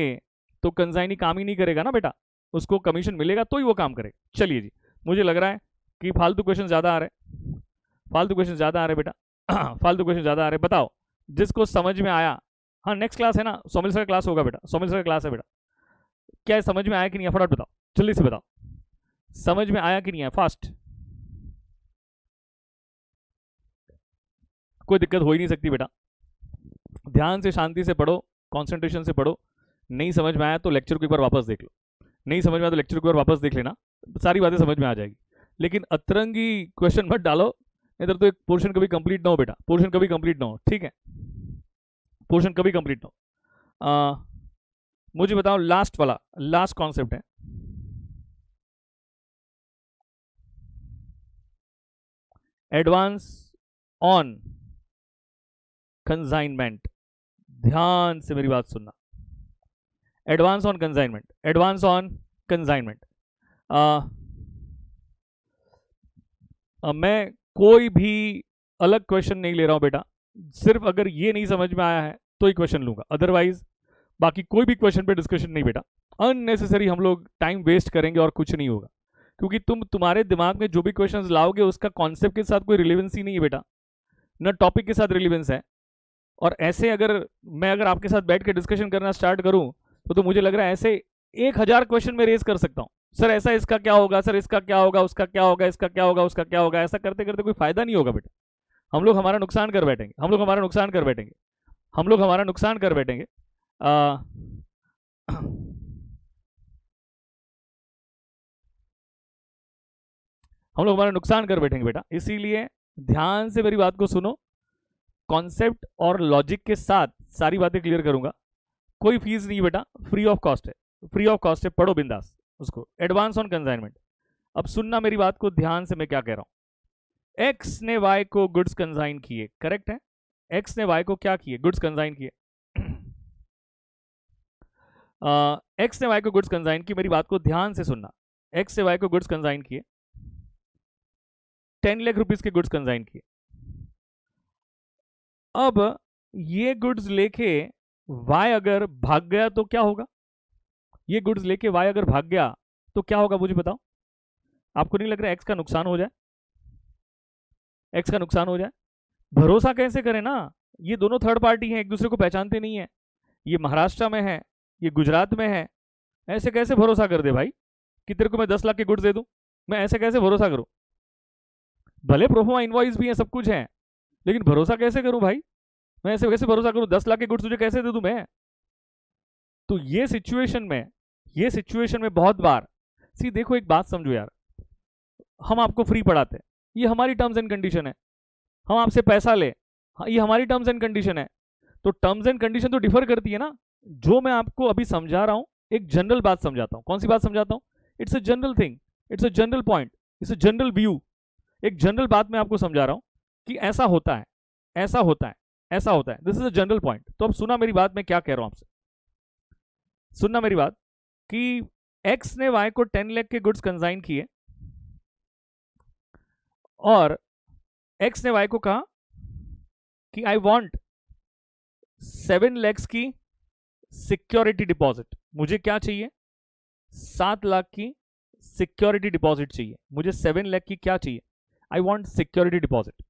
Speaker 1: तो कंसाइनी काम ही नहीं करेगा ना बेटा, उसको कमीशन मिलेगा तो ही वो काम करेगा। चलिए जी, मुझे लग रहा है कि फालतू क्वेश्चन ज़्यादा आ रहे हैं, फालतू क्वेश्चन ज़्यादा आ रहे बेटा फालतू क्वेश्चन ज़्यादा आ रहे। बताओ जिसको समझ में आया। हाँ नेक्स्ट क्लास है ना, सोमिल सर का क्लास होगा बेटा, सोमिल सर का क्लास है बेटा। क्या समझ में आया कि नहीं, फटाफट बताओ, जल्दी से बताओ, समझ में आया कि नहीं आया, फास्ट। कोई दिक्कत हो ही नहीं सकती बेटा, ध्यान से शांति से पढ़ो, कंसंट्रेशन से पढ़ो। नहीं समझ में आया तो लेक्चर को एक बार वापस देख लो, नहीं समझ में आया तो लेक्चर को एक बार वापस देख लेना, सारी बातें समझ में आ जाएगी। लेकिन अतरंगी क्वेश्चन मत डालो, इधर तो एक पोर्शन कभी कंप्लीट ना हो बेटा, पोर्शन कभी कंप्लीट ना हो, ठीक है, पोर्शन कभी कंप्लीट ना हो। मुझे बताओ लास्ट वाला, लास्ट कॉन्सेप्ट है एडवांस ऑन कंसाइनमेंट। ध्यान से मेरी बात सुनना, advance on consignment, advance on consignment. मैं कोई भी अलग क्वेश्चन नहीं ले रहा हूं बेटा, सिर्फ अगर ये नहीं समझ में आया है तो ही क्वेश्चन लूंगा, अदरवाइज बाकी कोई भी क्वेश्चन पे डिस्कशन नहीं बेटा। अननेसेसरी हम लोग टाइम वेस्ट करेंगे और कुछ नहीं होगा, क्योंकि तुम्हारे दिमाग में जो भी क्वेश्चंस लाओगे उसका कॉन्सेप्ट के साथ कोई रिलेवेंस ही नहीं है बेटा, न टॉपिक के साथ रिलेवेंस है। और ऐसे अगर आपके साथ बैठ के डिस्कशन करना स्टार्ट करूं तो मुझे लग रहा है ऐसे 1000 क्वेश्चन में रेज कर सकता हूं। सर ऐसा इसका क्या होगा, सर इसका क्या होगा, उसका क्या होगा, इसका क्या होगा, उसका क्या होगा। ऐसा करते करते कोई फायदा नहीं होगा बेटा, हम लोग हमारा नुकसान कर बैठेंगे, हम लोग हमारा नुकसान कर बैठेंगे, हम लोग हमारा नुकसान कर बैठेंगे। हम लोग हमारा नुकसान कर बैठेंगे बेटा, इसीलिए ध्यान से मेरी बात को सुनो, कॉन्सेप्ट और लॉजिक के साथ सारी बातें क्लियर करूंगा। कोई फीस नहीं बेटा, फ्री ऑफ कॉस्ट है, फ्री ऑफ कॉस्ट है, पढ़ो बिंदास उसको। एडवांस ऑन कंसाइनमेंट, अब सुनना मेरी बात को ध्यान से, मैं क्या कह रहा हूं। एक्स ने वाई को गुड्स कंसाइन किए, करेक्ट है, एक्स ने वाई को क्या किए, गुड्स कंसाइन किए। एक्स ने वाई को गुड्स कंसाइन की, मेरी बात को ध्यान से सुनना। एक्स ने वाई को गुड्स कंसाइन किए, 10 लाख रुपीस के गुड्स कंसाइन किए। अब ये गुड्स लेके वाई अगर भाग गया तो क्या होगा, ये गुड्स लेके वाई अगर भाग गया तो क्या होगा, मुझे बताओ। आपको नहीं लग रहा एक्स का नुकसान हो जाए, एक्स का नुकसान हो जाए। भरोसा कैसे करें ना, ये दोनों थर्ड पार्टी हैं, एक दूसरे को पहचानते नहीं है, ये महाराष्ट्र में है, ये गुजरात में है, ऐसे कैसे भरोसा कर दे भाई कि तेरे को मैं 10 लाख के गुड्स दे दूं, मैं ऐसे कैसे भरोसा करूं। भले प्रोफोमा इनवॉइस भी है, सब कुछ है, लेकिन भरोसा कैसे करूं भाई, मैं ऐसे कैसे भरोसा करूं, 10 लाख के गुड्स तुझे कैसे दे दूं मैं। तो ये सिचुएशन में बहुत बार, सी देखो एक बात समझो यार, हम आपको फ्री पढ़ाते हैं, ये हमारी टर्म्स एंड कंडीशन है, हम आपसे पैसा ले, ये हमारी टर्म्स एंड कंडीशन है, तो टर्म्स एंड कंडीशन तो डिफर करती है ना। जो मैं आपको अभी समझा रहा हूं, एक जनरल बात समझाता हूं। कौन सी बात समझाता हूं, it's a general thing, it's a general point, it's a general view, एक जनरल बात मैं आपको समझा रहा हूं कि ऐसा होता है, ऐसा होता है, ऐसा होता है, this is a general point. तो अब सुना मेरी बात, मैं क्या कह रहा हूं आपसे, सुनना मेरी बात कि एक्स ने वाई को 10 लाख के गुड्स कंसाइन किए, और एक्स ने वाई को कहा कि आई वांट 7 लाख की सिक्योरिटी डिपॉजिट, मुझे क्या चाहिए, 7 लाख की सिक्योरिटी डिपॉजिट चाहिए, मुझे 7 लाख की क्या चाहिए, आई वांट सिक्योरिटी डिपॉजिट।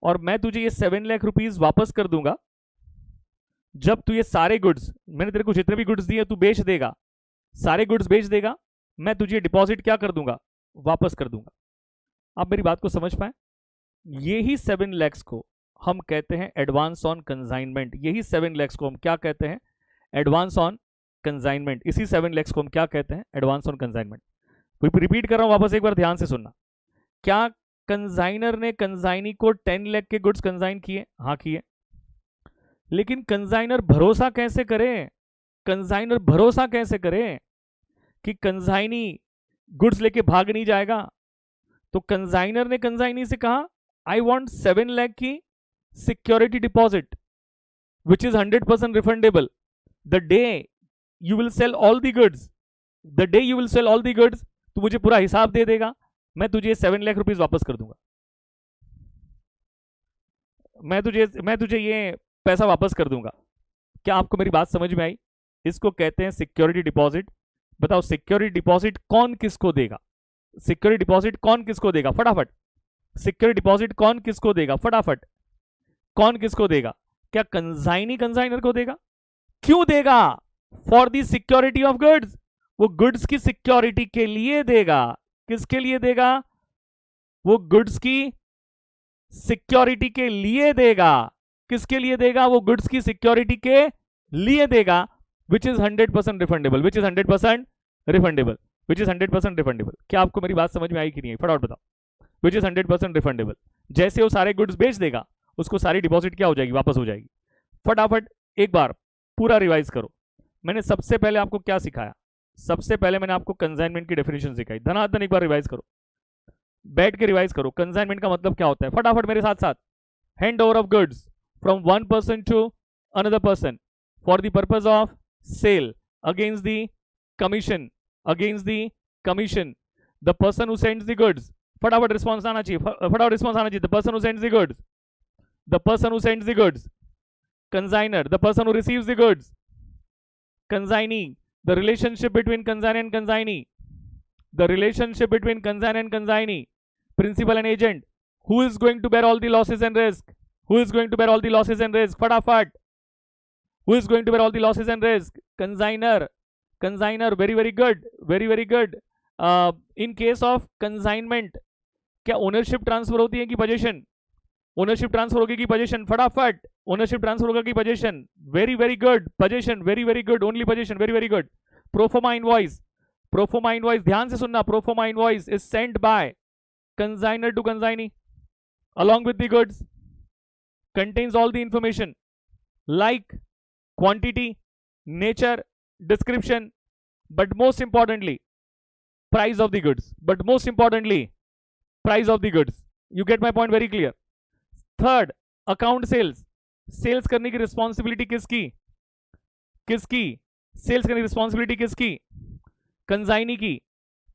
Speaker 1: और मैं तुझे ये 7 लाख रुपीस वापस कर दूंगा जब तू ये सारे गुड्स, मैंने तेरे को जितने भी गुड्स दिए तू बेच देगा, सारे गुड्स बेच देगा, मैं तुझे डिपॉजिट क्या कर दूंगा, वापस कर दूंगा। आप मेरी बात को समझ पाए, यही 7 लैक्स को हम कहते हैं एडवांस ऑन कंसाइनमेंट, यही 7 लैक्स को हम क्या कहते हैं, एडवांस ऑन कंसाइनमेंट, इसी 7 लैक्स को हम क्या कहते हैं, एडवांस ऑन कंसाइनमेंट। रिपीट कर रहा हूं वापस एक बार, ध्यान से सुनना। क्या कंसाइनर ने कंसाइनी को 10 लाख के गुड्स कंसाइन किए, हाँ किए, लेकिन कंसाइनर भरोसा कैसे करे, कंसाइनर भरोसा कैसे करे कि कंसाइनी गुड्स लेके भाग नहीं जाएगा। तो कंसाइनर ने कंसाइनी से कहा आई वांट 7 लाख की security deposit which is 100% refundable the day you will sell all the goods, the day you will sell all the goods, तू मुझे पूरा हिसाब दे देगा, मैं तुझे 7 लाख रुपीज वापस कर दूंगा, मैं तुझे ये पैसा वापस कर दूंगा। क्या आपको मेरी बात समझ में आई? इसको कहते हैं सिक्योरिटी डिपॉजिट। बताओ सिक्योरिटी डिपॉजिट कौन किसको देगा? सिक्योरिटी डिपॉजिट कौन किसको देगा? फटाफट। सिक्योरिटी डिपॉजिट कौन किसको देगा? फटाफट। कौन किसको देगा? क्या कंसाइनी कंसाइनर को देगा? क्यों देगा? For the security of goods. वो गुड्स की सिक्योरिटी के लिए देगा। किसके लिए देगा? वो गुड्स की सिक्योरिटी के लिए देगा। किसके लिए देगा? वो गुड्स की सिक्योरिटी के लिए देगा, विच is 100% refundable, which is 100% refundable, which is 100% refundable. क्या आपको मेरी बात समझ में आई कि नहीं? फटाफट बताओ। विच इज 100% रिफंडेबल। जैसे वो सारे गुड्स बेच देगा, उसको सारी डिपॉजिट क्या हो जाएगी? वापस हो जाएगी। फटाफट एक बार पूरा रिवाइज करो। मैंने सबसे पहले आपको क्या सिखाया? सबसे पहले मैंने आपको कंसाइनमेंट की डेफिनेशन सिखाई। धनाधन एक बार रिवाइज करो, बैठ के रिवाइज करो। कंसाइनमेंट का मतलब क्या होता है? फटाफट मेरे साथ साथ। Hand over of goods from one person to another person for the purpose of sale against the commission, against the commission. The person who sends the goods, फटाफट रिस्पॉन्स आना चाहिए, फटाफट रिस्पॉन्स आना चाहिए। The person who sends the goods, the person who sends the goods. Consignor, the person who receives the goods. Consignee, the relationship between consignee and consignee, the relationship between consignee and consignee. Principal and agent, who is going to bear all the losses and risk? Who is going to bear all the losses and risk? Fatafat. Who is going to bear all the losses and risk? Consigner. Consigner, very very good, very very good. In case of consignment, क्या ओनरशिप ट्रांसफर होती है कि पोजीशन? ओनरशिप ट्रांसफर होगी कि पोजीशन? फटाफट। ओनरशिप ट्रांसफर होगा कि position? Very very good. Position, very very good. Only position, very very good. Proforma invoice, proforma invoice ध्यान से सुनना। Proforma invoice is sent by consignor to consignee along with the goods, contains all the information like quantity, nature, description, but most importantly price of the goods, but most importantly price of the goods. You get my point? Very clear. Third, account sales. Sales करने की रिस्पॉन्सिबिलिटी किसकी? किसकी? सेल्स करने की रिस्पॉन्सिबिलिटी किसकी? कंसाइनी की।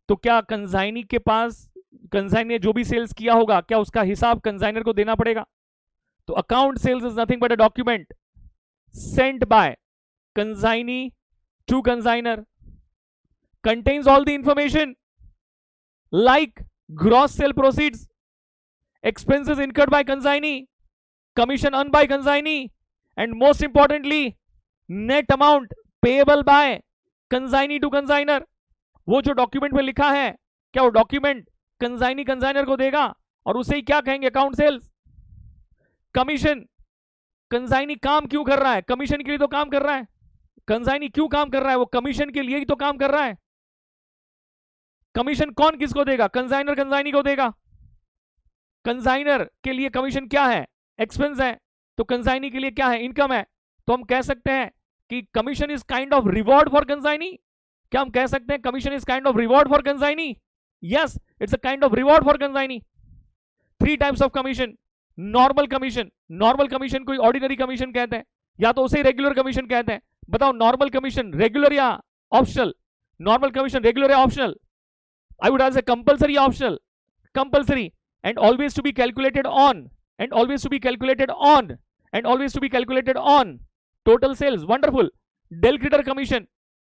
Speaker 1: तो क्या कंसाइनी के पास, कंसाइनी ने जो भी सेल्स किया होगा, क्या उसका हिसाब कंसाइनर को देना पड़ेगा? तो account sales is nothing but a document sent by consignee to consignor, contains all the information like gross sale proceeds, expenses incurred by consignee, commission earned by consignee, and most importantly net amount payable by consignee to consigner. वो जो डॉक्यूमेंट में लिखा है, क्या वो डॉक्यूमेंट कंसाइनी कंसाइनर को देगा और उसे ही क्या कहेंगे? Account sales. कमीशन, कंसाइनी काम क्यों कर रहा है? कमीशन के लिए तो काम कर रहा है। कंसाइनी क्यों काम कर रहा है? वो कमीशन के लिए ही तो काम कर रहा है। कमीशन कौन किसको देगा? कंसाइनर कंसाइनी को देगा। कंसाइनर के लिए कमीशन क्या है? एक्सपेंस है। तो कंसाइनी के लिए क्या है? इनकम है। तो हम कह सकते हैं कि commission is kind of reward for consignee. क्या हम कह सकते हैं commission is kind of reward for consignee? Yes, it's a kind of reward for consignee. 3 types of commission. Normal commission, normal commission को ऑर्डिनरी कमीशन कहते हैं, या तो उसे रेगुलर कमीशन कहते हैं। बताओ नॉर्मल कमीशन रेगुलर या ऑप्शनल? नॉर्मल कमीशन रेगुलर या optional? I would ask compulsory या optional? Compulsory, and always to be calculated on, and always to be calculated on, and always to be calculated on total sales. Wonderful. Del creditor commission,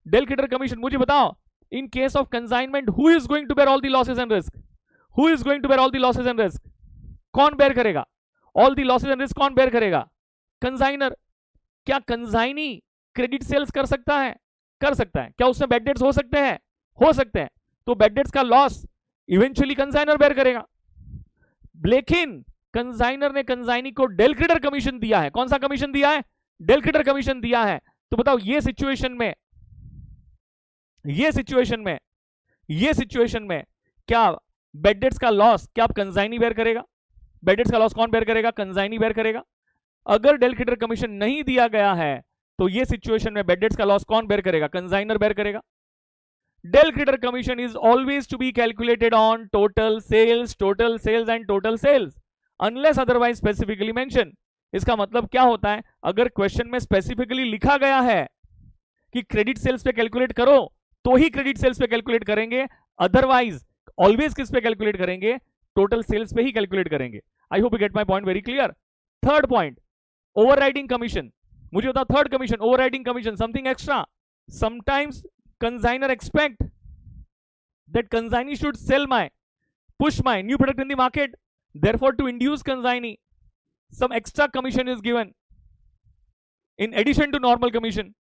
Speaker 1: del creditor commission, मुझे बताओ, in case of consignment who is going to bear all the losses and risk? Who is going to bear all the losses and risk? कौन बेयर करेगा? all the losses and risk कौन बेयर करेगा? कंसाइनर। क्या कंसाइनी क्रेडिट सेल्स कर सकता है? कर सकता है। क्या उसमें बैड डेट्स हो सकते हैं? हो सकते हैं। तो बैड डेट्स का लॉस इवेंचुअली कंसाइनर बेयर करेगा। लेकिन कंसाइनर ने कंसाइनी को डेल क्रेडिटर कमीशन दिया है। कौन सा कमीशन दिया है? डेल क्रेडिटर कमीशन दिया है। तो बताओ ये सिचुएशन में, ये सिचुएशन में, ये सिचुएशन में क्या बैड डेट्स का लॉस क्या आप कंसाइनी बेयर करेगा? बैड डेट्स का लॉस कौन बेयर करेगा? कंसाइनी बेयर करेगा। अगर डेल क्रेडिटर कमीशन नहीं दिया गया है तो ये सिचुएशन में बैड डेट्स का लॉस कौन बेयर करेगा? कंसाइनर बेयर करेगा। Del creditor commission is always to be calculated on total sales and total sales unless otherwise specifically mentioned. इसका मतलब क्या होता है? अगर क्वेश्चन में स्पेसिफिकली लिखा गया है कि क्रेडिट सेल्स पे कैलकुलेट करो तो ही क्रेडिट सेल्स पे कैलकुलेट करेंगे, अदरवाइज ऑलवेज किस पे कैलकुलेट करेंगे, टोटल सेल्स पे ही कैलकुलेट करेंगे। आई hope you get my point very clear. Third point, overriding commission. मुझे होता third commission, overriding commission, something extra. Sometimes consignor expect that consignee should sell push my new product in the market, therefore to induce consignee some extra commission is given in addition to normal commission,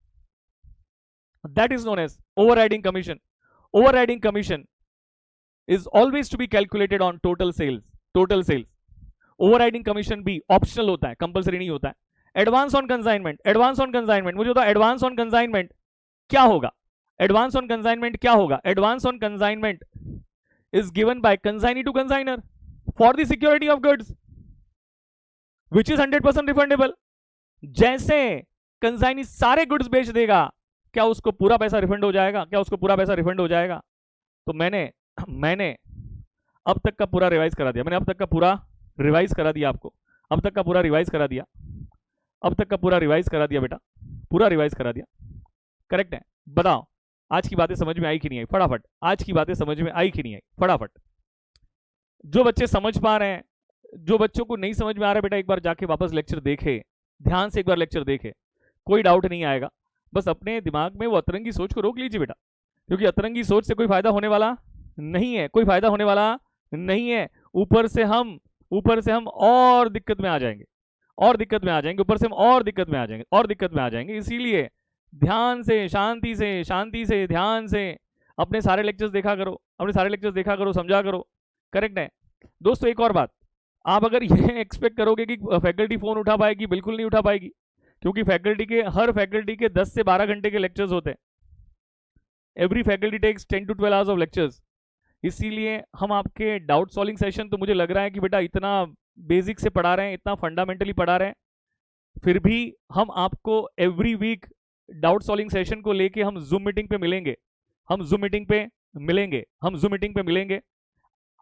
Speaker 1: that is known as overriding commission. Overriding commission is always to be calculated on total sales. Overriding commission भी optional होता है, compulsory नहीं होता है। एडवांस ऑन कंसाइनमेंट, मुझे होता एडवांस ऑन कंसाइनमेंट क्या होगा, एडवांस ऑन कंसाइनमेंट क्या होगा, advance on consignment is given by consignee to consignor for the security of goods which is 100% refundable. जैसे कंसाइनी सारे गुड्स बेच देगा, क्या उसको पूरा पैसा रिफंड हो जाएगा, तो मैंने अब तक का पूरा रिवाइज करा दिया, आपको अब तक का पूरा रिवाइज करा दिया बेटा, पूरा रिवाइज करा दिया। करेक्ट है? बताओ आज की बातें समझ में आई कि नहीं आई? फटाफट आज की बातें समझ में आई कि नहीं आई? फटाफट। जो बच्चे समझ पा रहे हैं, जो बच्चों को नहीं समझ में आ रहा है बेटा, एक बार जाके वापस लेक्चर देखे, ध्यान से एक बार लेक्चर देखे, कोई डाउट नहीं आएगा। बस अपने दिमाग में वो अतरंगी सोच को रोक लीजिए बेटा, क्योंकि अतरंगी सोच से कोई फायदा होने वाला नहीं है, कोई फायदा होने वाला नहीं है। ऊपर से हम और दिक्कत में आ जाएंगे, ऊपर से हम और दिक्कत में आ जाएंगे। इसीलिए ध्यान से, शांति से ध्यान से अपने सारे लेक्चर्स देखा करो, समझा करो। करेक्ट है दोस्तों? एक और बात, आप अगर ये एक्सपेक्ट करोगे कि फैकल्टी फोन उठा पाएगी, बिल्कुल नहीं उठा पाएगी, क्योंकि हर फैकल्टी के 10 से 12 घंटे के लेक्चर्स होते हैं। Every faculty takes 10 to 12 hours of lectures. इसीलिए हम आपके डाउट सॉल्विंग सेशन, तो मुझे लग रहा है कि बेटा इतना बेसिक से पढ़ा रहे हैं, इतना फंडामेंटली पढ़ा रहे हैं, फिर भी हम आपको every week doubt solving session को लेके हम जूम मीटिंग पे मिलेंगे।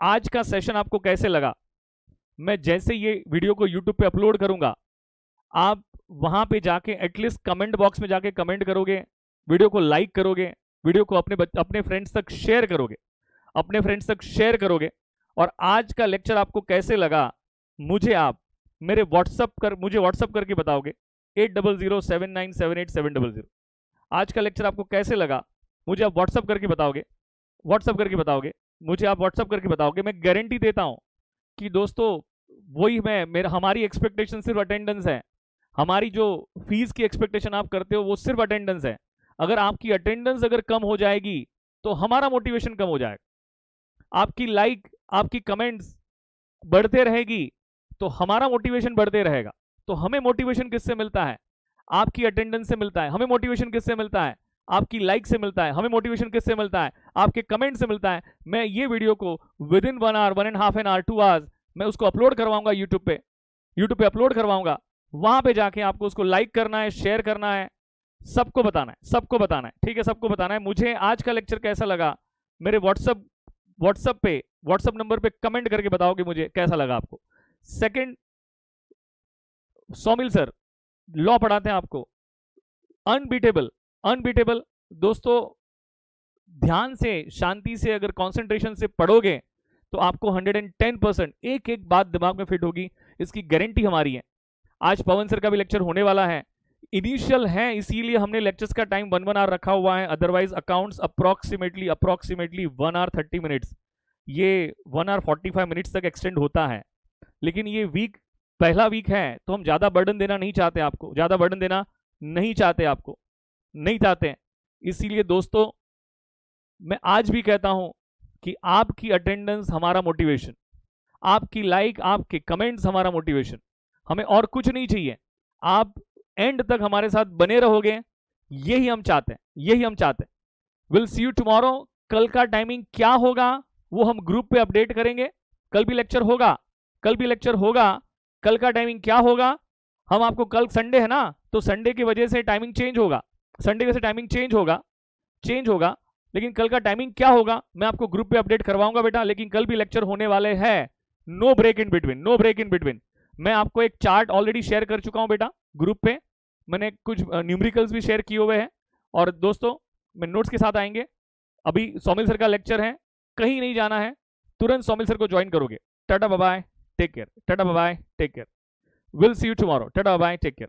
Speaker 1: आज का सेशन आपको कैसे लगा? मैं जैसे ये वीडियो को यूट्यूब पे अपलोड करूंगा, आप वहां पे जाके एटलीस्ट कमेंट बॉक्स में जाके कमेंट करोगे, वीडियो को लाइक करोगे, वीडियो को अपने फ्रेंड्स तक शेयर करोगे, और आज का लेक्चर आपको कैसे लगा मुझे आप व्हाट्सअप करके बताओगे 8007978700। आज का लेक्चर आपको कैसे लगा मुझे आप व्हाट्सअप करके बताओगे, मैं गारंटी देता हूं कि दोस्तों वही हमारी एक्सपेक्टेशन सिर्फ अटेंडेंस है, हमारी जो फीस की एक्सपेक्टेशन आप करते हो वो सिर्फ अटेंडेंस है। अगर आपकी अटेंडेंस अगर कम हो जाएगी तो हमारा मोटिवेशन कम हो जाएगा, आपकी लाइक, आपकी कमेंट्स बढ़ते रहेगी तो हमारा मोटिवेशन बढ़ते रहेगा। तो हमें मोटिवेशन किससे मिलता है? आपकी अटेंडेंस से मिलता है। हमें मोटिवेशन किससे मिलता है? आपकी लाइक से मिलता है। हमें मोटिवेशन किससे मिलता है? आपके कमेंट से मिलता है। मैं ये वीडियो को within 1 hour, 1.5 hour, 2 hours मैं उसको अपलोड करवाऊंगा यूट्यूब पे अपलोड करवाऊंगा। वहां पे जाके आपको उसको लाइक करना है, शेयर करना है, सबको बताना है, ठीक है? सबको बताना है मुझे आज का लेक्चर कैसा लगा। मेरे व्हाट्सएप नंबर पे कमेंट करके बताओगे मुझे कैसा लगा आपको। सेकंड, सौमिल सर लॉ पढ़ाते हैं आपको, अनबीटेबल। दोस्तों ध्यान से, शांति से, अगर कंसंट्रेशन से पढ़ोगे तो आपको 110% एक बात दिमाग में फिट होगी, इसकी गारंटी हमारी है। आज पवन सर का भी लेक्चर होने वाला है, इनिशियल है, इसीलिए हमने लेक्चर्स का टाइम 1 आवर रखा हुआ है। Otherwise accounts approximately 1 hour 30 minutes, ये 1 आवर 45 मिनट्स तक एक्सटेंड होता है। लेकिन ये पहला वीक है तो हम ज़्यादा बर्डन देना नहीं चाहते आपको, नहीं चाहते। इसीलिए दोस्तों मैं आज भी कहता हूं कि आपकी अटेंडेंस हमारा मोटिवेशन, आपकी लाइक, आपके कमेंट्स हमारा मोटिवेशन, हमें और कुछ नहीं चाहिए। आप एंड तक हमारे साथ बने रहोगे, यही हम चाहते हैं। Will see you tomorrow. कल का टाइमिंग क्या होगा वो हम ग्रुप पे अपडेट करेंगे। कल भी लेक्चर होगा। कल का टाइमिंग क्या होगा हम आपको, कल संडे है ना, तो संडे की वजह से टाइमिंग चेंज होगा, लेकिन कल का टाइमिंग क्या होगा मैं आपको ग्रुप पे अपडेट करवाऊंगा बेटा। लेकिन कल भी लेक्चर होने वाले हैं, नो ब्रेक इन बिटवीन। मैं आपको एक चार्ट ऑलरेडी शेयर कर चुका हूं बेटा ग्रुप पे, मैंने कुछ न्यूमेरिकल्स भी शेयर किए हुए हैं, और दोस्तों मैं नोट्स के साथ आएंगे। अभी सौमिल सर का लेक्चर है, कहीं नहीं जाना है, तुरंत सौमिल सर को ज्वाइन करोगे। Tata bye bye, take care. Tata bye bye, take care. Will see you tomorrow. Tata bye bye, take care.